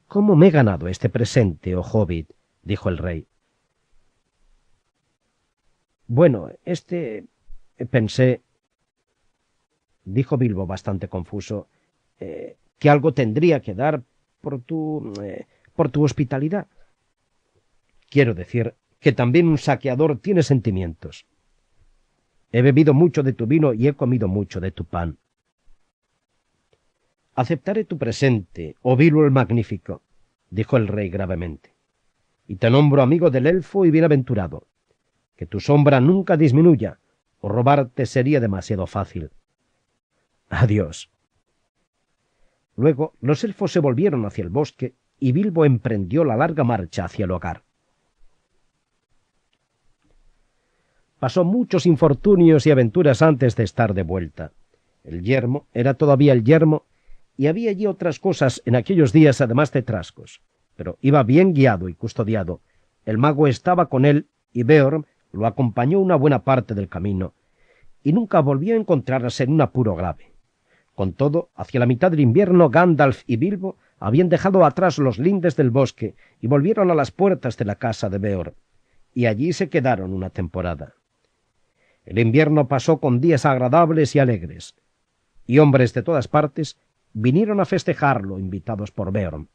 «¿Cómo me he ganado este presente, oh hobbit?», dijo el rey. «Bueno, pensé», dijo Bilbo bastante confuso, «que algo tendría que dar por tu hospitalidad. Quiero decir que también un saqueador tiene sentimientos. He bebido mucho de tu vino y he comido mucho de tu pan». «Aceptaré tu presente, oh Bilbo el Magnífico», dijo el rey gravemente, «y te nombro amigo del elfo y bienaventurado. Que tu sombra nunca disminuya, o robarte sería demasiado fácil. Adiós». Luego los elfos se volvieron hacia el bosque y Bilbo emprendió la larga marcha hacia el hogar. Pasó muchos infortunios y aventuras antes de estar de vuelta. El yermo era todavía el yermo, y había allí otras cosas en aquellos días además de trasgos, pero iba bien guiado y custodiado. El mago estaba con él, y Beorn lo acompañó una buena parte del camino, y nunca volvió a encontrarse en un apuro grave. Con todo, hacia la mitad del invierno, Gandalf y Bilbo habían dejado atrás los lindes del bosque y volvieron a las puertas de la casa de Beorn, y allí se quedaron una temporada. El invierno pasó con días agradables y alegres, y hombres de todas partes vinieron a festejarlo, invitados por Beorn.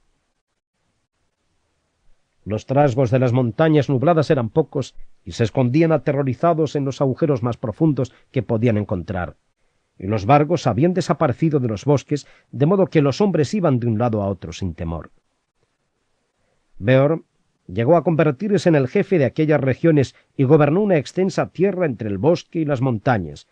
Los trasgos de las montañas nubladas eran pocos y se escondían aterrorizados en los agujeros más profundos que podían encontrar, y los vargos habían desaparecido de los bosques, de modo que los hombres iban de un lado a otro sin temor. Beorn llegó a convertirse en el jefe de aquellas regiones y gobernó una extensa tierra entre el bosque y las montañas,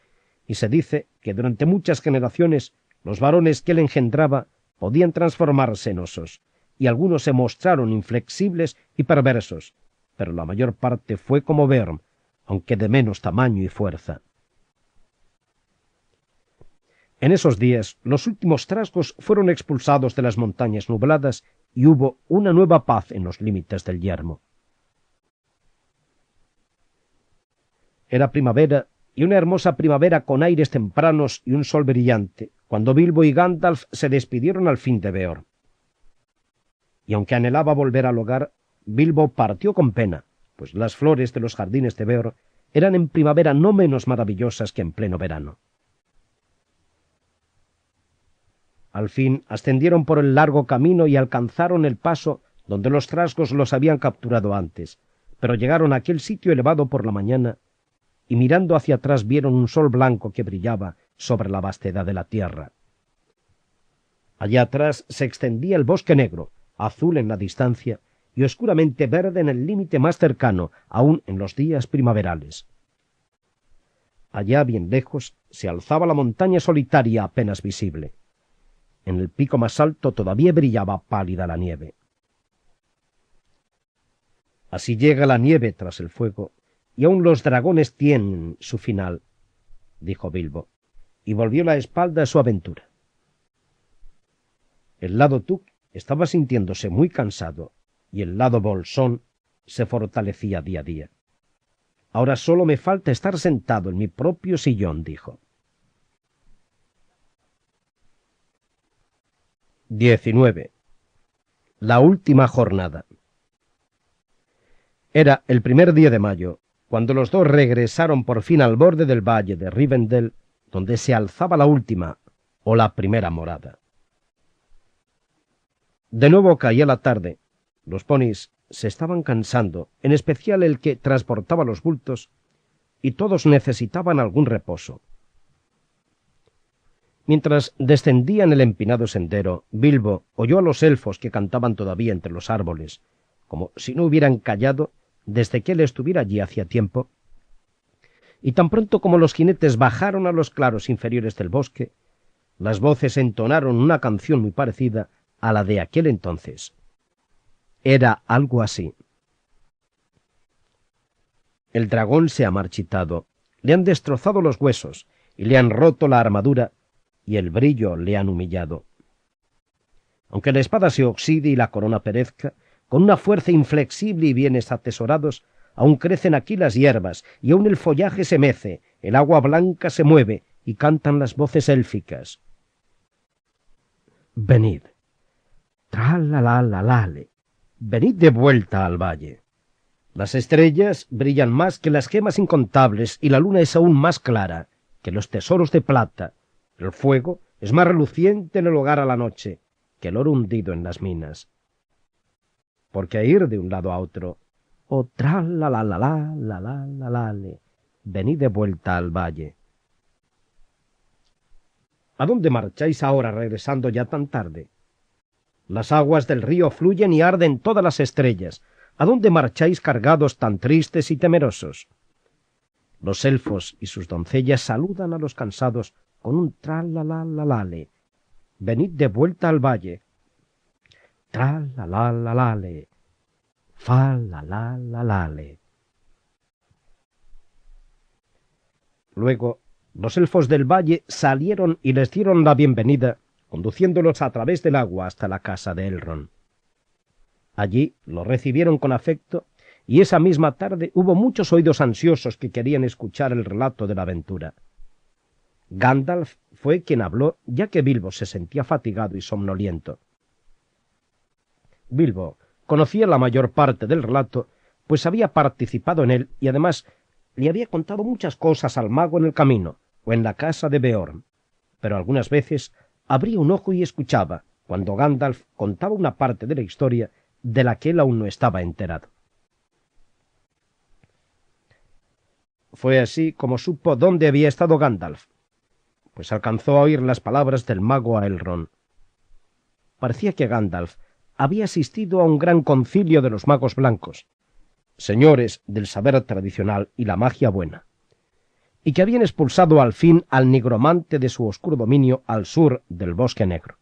y se dice que durante muchas generaciones los varones que él engendraba podían transformarse en osos, y algunos se mostraron inflexibles y perversos, pero la mayor parte fue como Beorn, aunque de menos tamaño y fuerza. En esos días los últimos trasgos fueron expulsados de las montañas nubladas y hubo una nueva paz en los límites del yermo. Era primavera, y una hermosa primavera con aires tempranos y un sol brillante, cuando Bilbo y Gandalf se despidieron al fin de Beorn. Y aunque anhelaba volver al hogar, Bilbo partió con pena, pues las flores de los jardines de Beorn eran en primavera no menos maravillosas que en pleno verano. Al fin ascendieron por el largo camino y alcanzaron el paso donde los trasgos los habían capturado antes, pero llegaron a aquel sitio elevado por la mañana y mirando hacia atrás vieron un sol blanco que brillaba sobre la vastedad de la tierra. Allá atrás se extendía el bosque negro, azul en la distancia y oscuramente verde en el límite más cercano, aún en los días primaverales. Allá, bien lejos, se alzaba la montaña solitaria apenas visible. En el pico más alto todavía brillaba pálida la nieve. Así llega la nieve tras el fuego, y aun los dragones tienen su final, dijo Bilbo, y volvió la espalda a su aventura. El lado Tuc estaba sintiéndose muy cansado, y el lado Bolsón se fortalecía día a día. Ahora solo me falta estar sentado en mi propio sillón, dijo. 19. La última jornada. Era el primer día de mayo, cuando los dos regresaron por fin al borde del valle de Rivendell, donde se alzaba la última o la primera morada. De nuevo caía la tarde. Los ponis se estaban cansando, en especial el que transportaba los bultos, y todos necesitaban algún reposo. Mientras descendían el empinado sendero, Bilbo oyó a los elfos que cantaban todavía entre los árboles, como si no hubieran callado desde que él estuviera allí hacía tiempo, y tan pronto como los jinetes bajaron a los claros inferiores del bosque, las voces entonaron una canción muy parecida a la de aquel entonces. Era algo así: el dragón se ha marchitado, le han destrozado los huesos y le han roto la armadura, y el brillo le han humillado. Aunque la espada se oxide y la corona perezca, con una fuerza inflexible y bienes atesorados, aún crecen aquí las hierbas, y aún el follaje se mece, el agua blanca se mueve, y cantan las voces élficas. Venid, tra-la-la-la-lale, venid de vuelta al valle. Las estrellas brillan más que las gemas incontables, y la luna es aún más clara que los tesoros de plata. El fuego es más reluciente en el hogar a la noche que el oro hundido en las minas. Porque a ir de un lado a otro, oh tra-la-la-la-la-la-la-la-le, venid de vuelta al valle. ¿A dónde marcháis ahora, regresando ya tan tarde? Las aguas del río fluyen y arden todas las estrellas. ¿A dónde marcháis cargados tan tristes y temerosos? Los elfos y sus doncellas saludan a los cansados con un tra-la-la-la-la-le. Venid de vuelta al valle. Tra-la-la-la-la-le. Fa-la-la-la-la-le. Luego, los elfos del valle salieron y les dieron la bienvenida, conduciéndolos a través del agua hasta la casa de Elrond. Allí los recibieron con afecto, y esa misma tarde hubo muchos oídos ansiosos que querían escuchar el relato de la aventura. Gandalf fue quien habló, ya que Bilbo se sentía fatigado y somnoliento. Bilbo conocía la mayor parte del relato, pues había participado en él y además le había contado muchas cosas al mago en el camino o en la casa de Beorn, pero algunas veces abría un ojo y escuchaba cuando Gandalf contaba una parte de la historia de la que él aún no estaba enterado. Fue así como supo dónde había estado Gandalf, pues alcanzó a oír las palabras del mago a Elrond. Parecía que Gandalf había asistido a un gran concilio de los magos blancos, señores del saber tradicional y la magia buena, y que habían expulsado al fin al nigromante de su oscuro dominio al sur del Bosque Negro.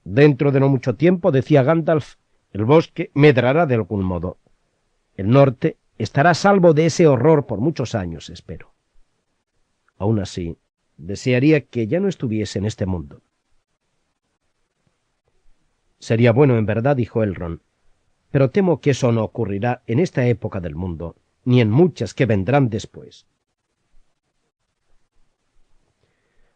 Dentro de no mucho tiempo, decía Gandalf, el bosque medrará de algún modo. El norte estará a salvo de ese horror por muchos años, espero. Aún así, desearía que ya no estuviese en este mundo. Sería bueno en verdad, dijo Elrond, pero temo que eso no ocurrirá en esta época del mundo, ni en muchas que vendrán después.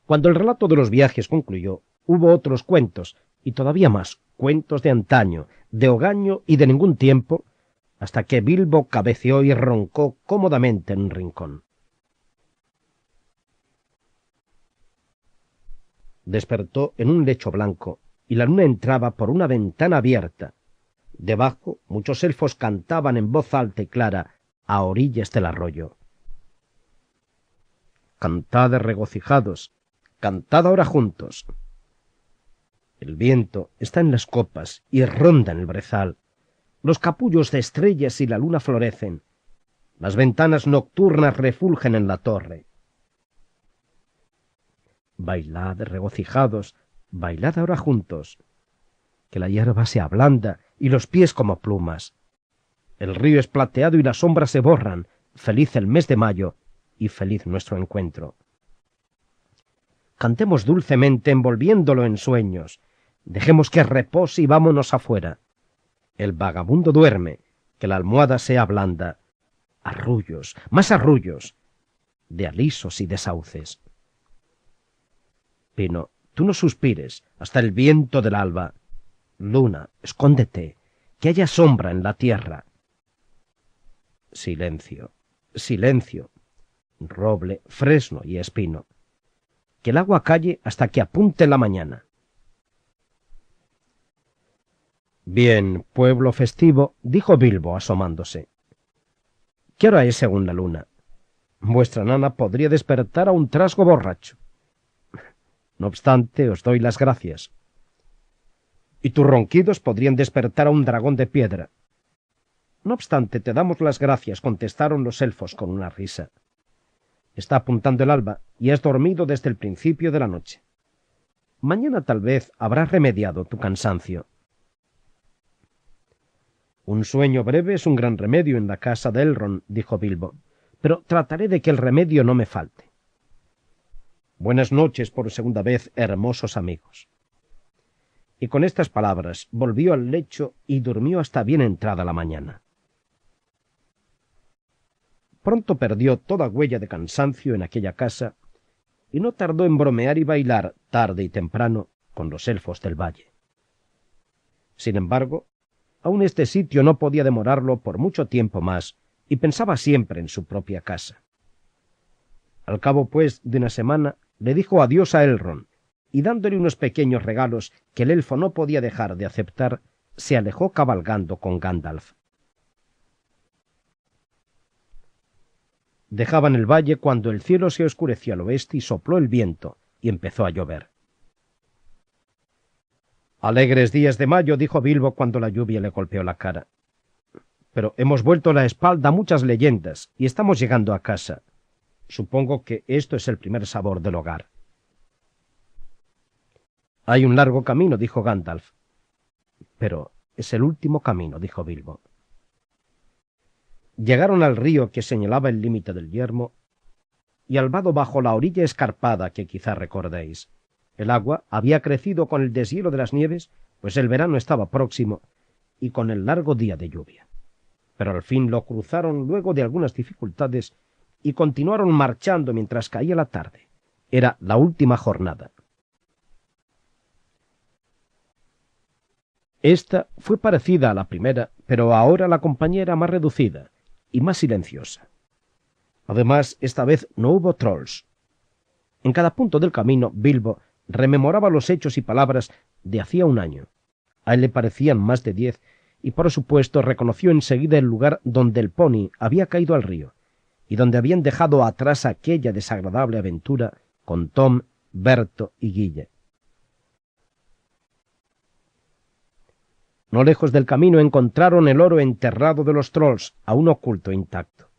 Cuando el relato de los viajes concluyó, hubo otros cuentos, y todavía más, cuentos de antaño, de hogaño y de ningún tiempo, hasta que Bilbo cabeceó y roncó cómodamente en un rincón. Despertó en un lecho blanco, y la luna entraba por una ventana abierta. Debajo, muchos elfos cantaban en voz alta y clara a orillas del arroyo. Cantad regocijados, cantad ahora juntos. El viento está en las copas y ronda en el brezal. Los capullos de estrellas y la luna florecen. Las ventanas nocturnas refulgen en la torre. Bailad regocijados, bailad ahora juntos. Que la hierba se ablanda y los pies como plumas. El río es plateado y las sombras se borran. Feliz el mes de mayo y feliz nuestro encuentro. Cantemos dulcemente envolviéndolo en sueños. Dejemos que repose y vámonos afuera. El vagabundo duerme, que la almohada sea blanda. Arrullos, más arrullos, de alisos y de sauces. Pino, tú no suspires hasta el viento del alba. Luna, escóndete, que haya sombra en la tierra. Silencio, silencio, roble, fresno y espino. Que el agua calle hasta que apunte la mañana. Bien, pueblo festivo, dijo Bilbo asomándose. ¿Qué hora es según la luna? Vuestra nana podría despertar a un trasgo borracho. No obstante, os doy las gracias. Y tus ronquidos podrían despertar a un dragón de piedra. No obstante, te damos las gracias, contestaron los elfos con una risa. Está apuntando el alba y has dormido desde el principio de la noche. Mañana tal vez habrás remediado tu cansancio. Un sueño breve es un gran remedio en la casa de Elrond, dijo Bilbo, pero trataré de que el remedio no me falte. Buenas noches por segunda vez, hermosos amigos. Y con estas palabras volvió al lecho y durmió hasta bien entrada la mañana. Pronto perdió toda huella de cansancio en aquella casa y no tardó en bromear y bailar tarde y temprano con los elfos del valle. Sin embargo, aun este sitio no podía demorarlo por mucho tiempo más y pensaba siempre en su propia casa. Al cabo, pues, de una semana, le dijo adiós a Elrond y dándole unos pequeños regalos que el elfo no podía dejar de aceptar, se alejó cabalgando con Gandalf. Dejaban el valle cuando el cielo se oscureció al oeste y sopló el viento y empezó a llover. Alegres días de mayo, dijo Bilbo cuando la lluvia le golpeó la cara. Pero hemos vuelto la espalda a muchas leyendas y estamos llegando a casa. Supongo que esto es el primer sabor del hogar. Hay un largo camino, dijo Gandalf. Pero es el último camino, dijo Bilbo. Llegaron al río que señalaba el límite del yermo y al vado bajo la orilla escarpada que quizá recordéis. El agua había crecido con el deshielo de las nieves, pues el verano estaba próximo, y con el largo día de lluvia. Pero al fin lo cruzaron luego de algunas dificultades y continuaron marchando mientras caía la tarde. Era la última jornada. Esta fue parecida a la primera, pero ahora la compañía era más reducida y más silenciosa. Además, esta vez no hubo trolls. En cada punto del camino, Bilbo rememoraba los hechos y palabras de hacía un año. A él le parecían más de 10, y por supuesto reconoció enseguida el lugar donde el pony había caído al río, y donde habían dejado atrás aquella desagradable aventura con Tom, Berto y Guille. No lejos del camino encontraron el oro enterrado de los trolls, aún oculto e intacto.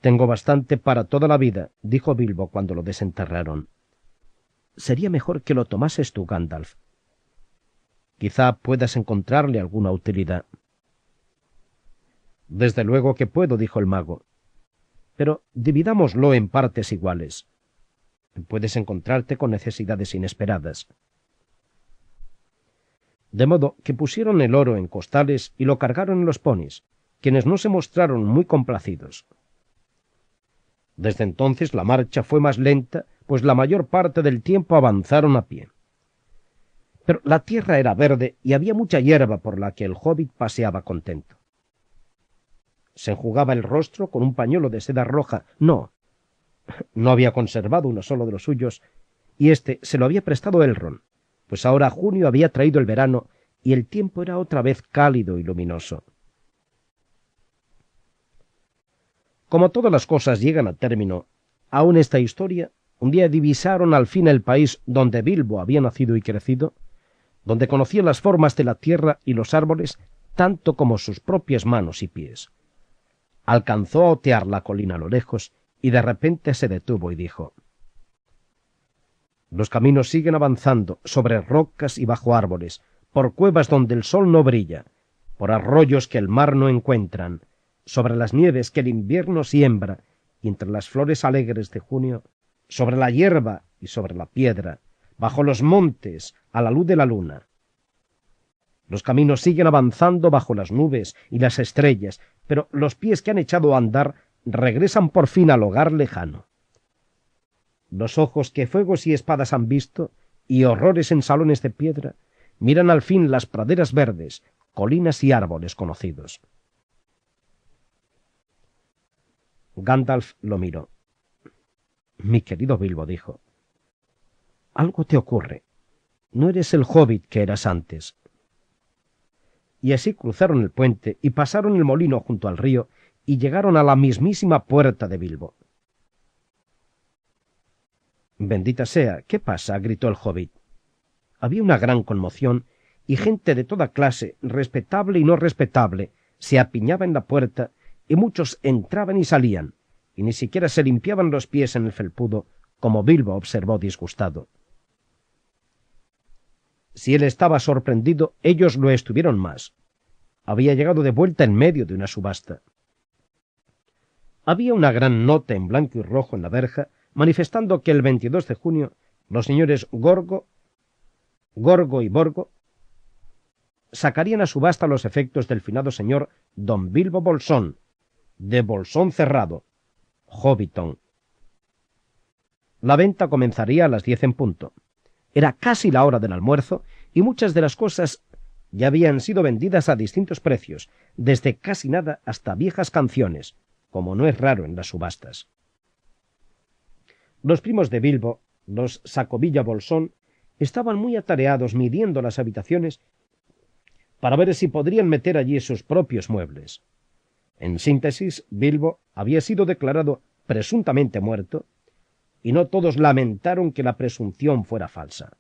«Tengo bastante para toda la vida», dijo Bilbo cuando lo desenterraron. «Sería mejor que lo tomases tú, Gandalf. Quizá puedas encontrarle alguna utilidad». «Desde luego que puedo», dijo el mago. «Pero dividámoslo en partes iguales. Puedes encontrarte con necesidades inesperadas». De modo que pusieron el oro en costales y lo cargaron en los ponis, quienes no se mostraron muy complacidos. Desde entonces la marcha fue más lenta, pues la mayor parte del tiempo avanzaron a pie. Pero la tierra era verde y había mucha hierba por la que el hobbit paseaba contento. Se enjugaba el rostro con un pañuelo de seda roja. No había conservado uno solo de los suyos, y éste se lo había prestado Elrond, pues ahora junio había traído el verano y el tiempo era otra vez cálido y luminoso. Como todas las cosas llegan a término, aun esta historia, un día divisaron al fin el país donde Bilbo había nacido y crecido, donde conocía las formas de la tierra y los árboles tanto como sus propias manos y pies. Alcanzó a otear la colina a lo lejos y de repente se detuvo y dijo: «Los caminos siguen avanzando sobre rocas y bajo árboles, por cuevas donde el sol no brilla, por arroyos que el mar no encuentran, sobre las nieves que el invierno siembra, y entre las flores alegres de junio, sobre la hierba y sobre la piedra, bajo los montes, a la luz de la luna. Los caminos siguen avanzando bajo las nubes y las estrellas, pero los pies que han echado a andar regresan por fin al hogar lejano. Los ojos que fuegos y espadas han visto, y horrores en salones de piedra, miran al fin las praderas verdes, colinas y árboles conocidos. Gandalf lo miró. Mi querido Bilbo, dijo, algo te ocurre. No eres el hobbit que eras antes. Y así cruzaron el puente y pasaron el molino junto al río y llegaron a la mismísima puerta de Bilbo. Bendita sea, ¿qué pasa?, gritó el hobbit. Había una gran conmoción y gente de toda clase, respetable y no respetable, se apiñaba en la puerta y muchos entraban y salían, y ni siquiera se limpiaban los pies en el felpudo, como Bilbo observó disgustado. Si él estaba sorprendido, ellos lo estuvieron más. Había llegado de vuelta en medio de una subasta. Había una gran nota en blanco y rojo en la verja, manifestando que el 22 de junio los señores Gorgo y Borgo sacarían a subasta los efectos del finado señor don Bilbo Bolsón, de Bolsón Cerrado, Hobbiton. La venta comenzaría a las 10 en punto. Era casi la hora del almuerzo y muchas de las cosas ya habían sido vendidas a distintos precios, desde casi nada hasta viejas canciones, como no es raro en las subastas. Los primos de Bilbo, los Sacobilla Bolsón, estaban muy atareados midiendo las habitaciones para ver si podrían meter allí sus propios muebles. En síntesis, Bilbo había sido declarado presuntamente muerto, y no todos lamentaron que la presunción fuera falsa.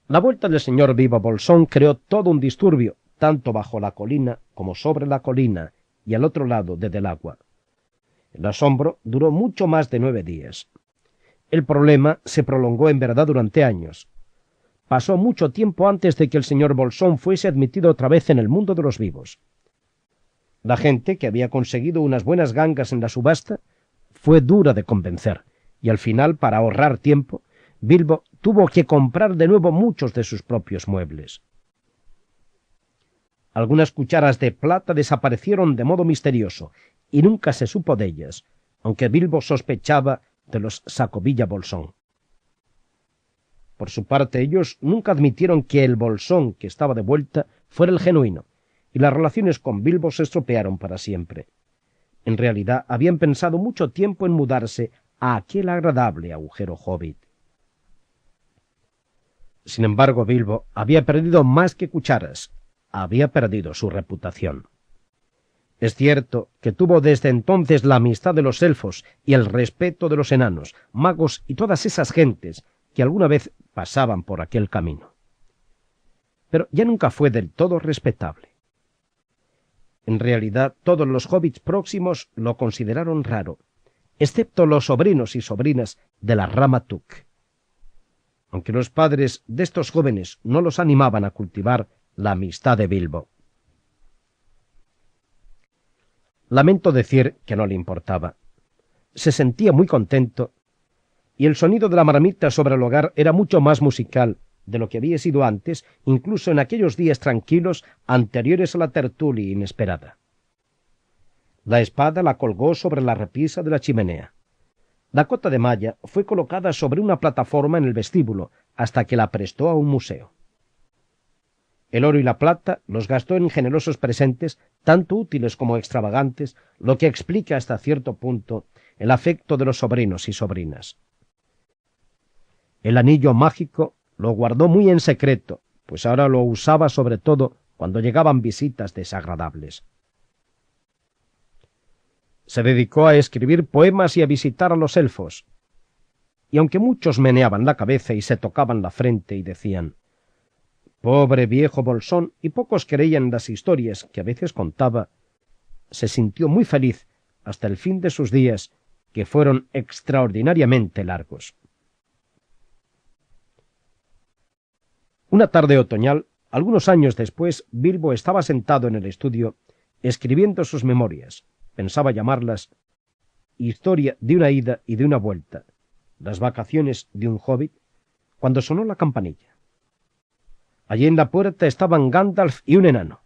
La vuelta del señor Bilbo Bolsón creó todo un disturbio, tanto bajo la colina como sobre la colina y al otro lado de Del Agua. El asombro duró mucho más de 9 días. El problema se prolongó en verdad durante años. Pasó mucho tiempo antes de que el señor Bolsón fuese admitido otra vez en el mundo de los vivos. La gente, que había conseguido unas buenas gangas en la subasta, fue dura de convencer, y al final, para ahorrar tiempo, Bilbo tuvo que comprar de nuevo muchos de sus propios muebles. Algunas cucharas de plata desaparecieron de modo misterioso, y nunca se supo de ellas, aunque Bilbo sospechaba de los Sacobilla Bolsón. Por su parte, ellos nunca admitieron que el Bolsón que estaba de vuelta fuera el genuino, y las relaciones con Bilbo se estropearon para siempre. En realidad, habían pensado mucho tiempo en mudarse a aquel agradable agujero hobbit. Sin embargo, Bilbo había perdido más que cucharas, había perdido su reputación. Es cierto que tuvo desde entonces la amistad de los elfos y el respeto de los enanos, magos y todas esas gentes que alguna vez pasaban por aquel camino. Pero ya nunca fue del todo respetable. En realidad, todos los hobbits próximos lo consideraron raro, excepto los sobrinos y sobrinas de la rama Tuk. Aunque los padres de estos jóvenes no los animaban a cultivar la amistad de Bilbo. Lamento decir que no le importaba. Se sentía muy contento, y el sonido de la marmita sobre el hogar era mucho más musical de lo que había sido antes, incluso en aquellos días tranquilos anteriores a la tertulia inesperada. La espada la colgó sobre la repisa de la chimenea. La cota de malla fue colocada sobre una plataforma en el vestíbulo hasta que la prestó a un museo. El oro y la plata los gastó en generosos presentes, tanto útiles como extravagantes, lo que explica hasta cierto punto el afecto de los sobrinos y sobrinas. El anillo mágico lo guardó muy en secreto, pues ahora lo usaba sobre todo cuando llegaban visitas desagradables. Se dedicó a escribir poemas y a visitar a los elfos, y aunque muchos meneaban la cabeza y se tocaban la frente y decían «Pobre viejo Bolsón», y pocos creían las historias que a veces contaba, se sintió muy feliz hasta el fin de sus días, que fueron extraordinariamente largos. Una tarde otoñal, algunos años después, Bilbo estaba sentado en el estudio, escribiendo sus memorias. Pensaba llamarlas Historia de una ida y de una vuelta, las vacaciones de un hobbit, cuando sonó la campanilla. Allí en la puerta estaban Gandalf y un enano.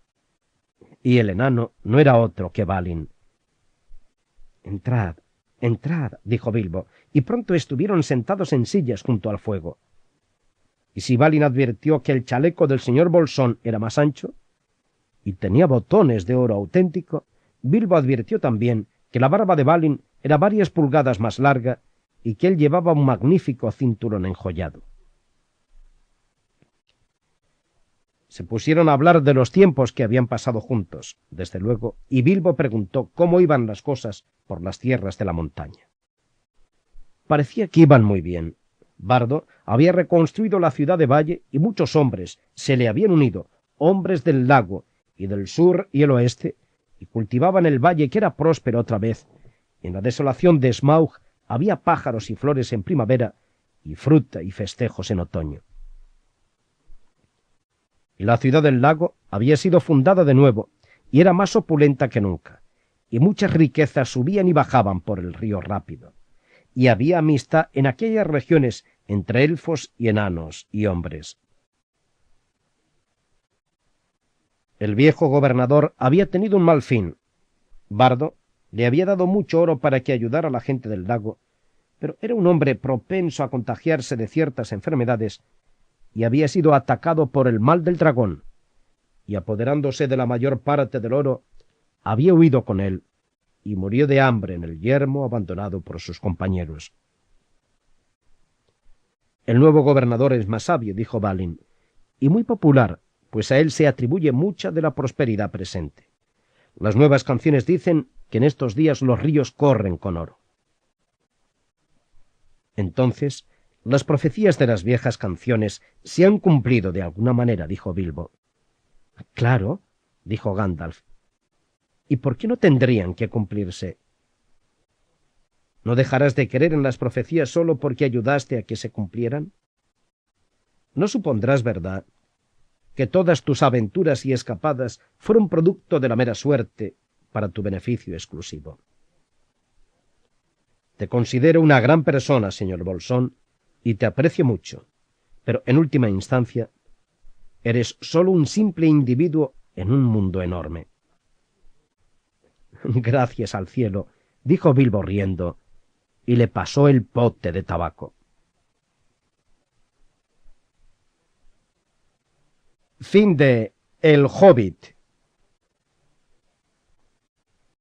Y el enano no era otro que Balin. «Entrad, entrad», dijo Bilbo, y pronto estuvieron sentados en sillas junto al fuego. y si Balin advirtió que el chaleco del señor Bolsón era más ancho y tenía botones de oro auténtico, Bilbo advirtió también que la barba de Balin era varias pulgadas más larga y que él llevaba un magnífico cinturón enjollado. Se pusieron a hablar de los tiempos que habían pasado juntos, desde luego, y Bilbo preguntó cómo iban las cosas por las tierras de la montaña. Parecía que iban muy bien. Bardo había reconstruido la ciudad de Valle y muchos hombres se le habían unido, hombres del lago y del sur y el oeste, y cultivaban el valle que era próspero otra vez. En la desolación de Smaug había pájaros y flores en primavera y fruta y festejos en otoño. Y la ciudad del lago había sido fundada de nuevo y era más opulenta que nunca, y muchas riquezas subían y bajaban por el río rápido, y había amistad en aquellas regiones entre elfos y enanos y hombres. El viejo gobernador había tenido un mal fin. Bardo le había dado mucho oro para que ayudara a la gente del lago, pero era un hombre propenso a contagiarse de ciertas enfermedades y había sido atacado por el mal del dragón, y apoderándose de la mayor parte del oro, había huido con él, y murió de hambre en el yermo abandonado por sus compañeros. El nuevo gobernador es más sabio, dijo Balin, y muy popular, pues a él se atribuye mucha de la prosperidad presente. Las nuevas canciones dicen que en estos días los ríos corren con oro. Entonces, las profecías de las viejas canciones se han cumplido de alguna manera, dijo Bilbo. Claro, dijo Gandalf. ¿Y por qué no tendrían que cumplirse? ¿No dejarás de creer en las profecías solo porque ayudaste a que se cumplieran? ¿No supondrás, verdad, que todas tus aventuras y escapadas fueron producto de la mera suerte para tu beneficio exclusivo? Te considero una gran persona, señor Bolsón, y te aprecio mucho, pero en última instancia eres solo un simple individuo en un mundo enorme. Gracias al cielo, dijo Bilbo riendo, y le pasó el pote de tabaco. Fin de El Hobbit,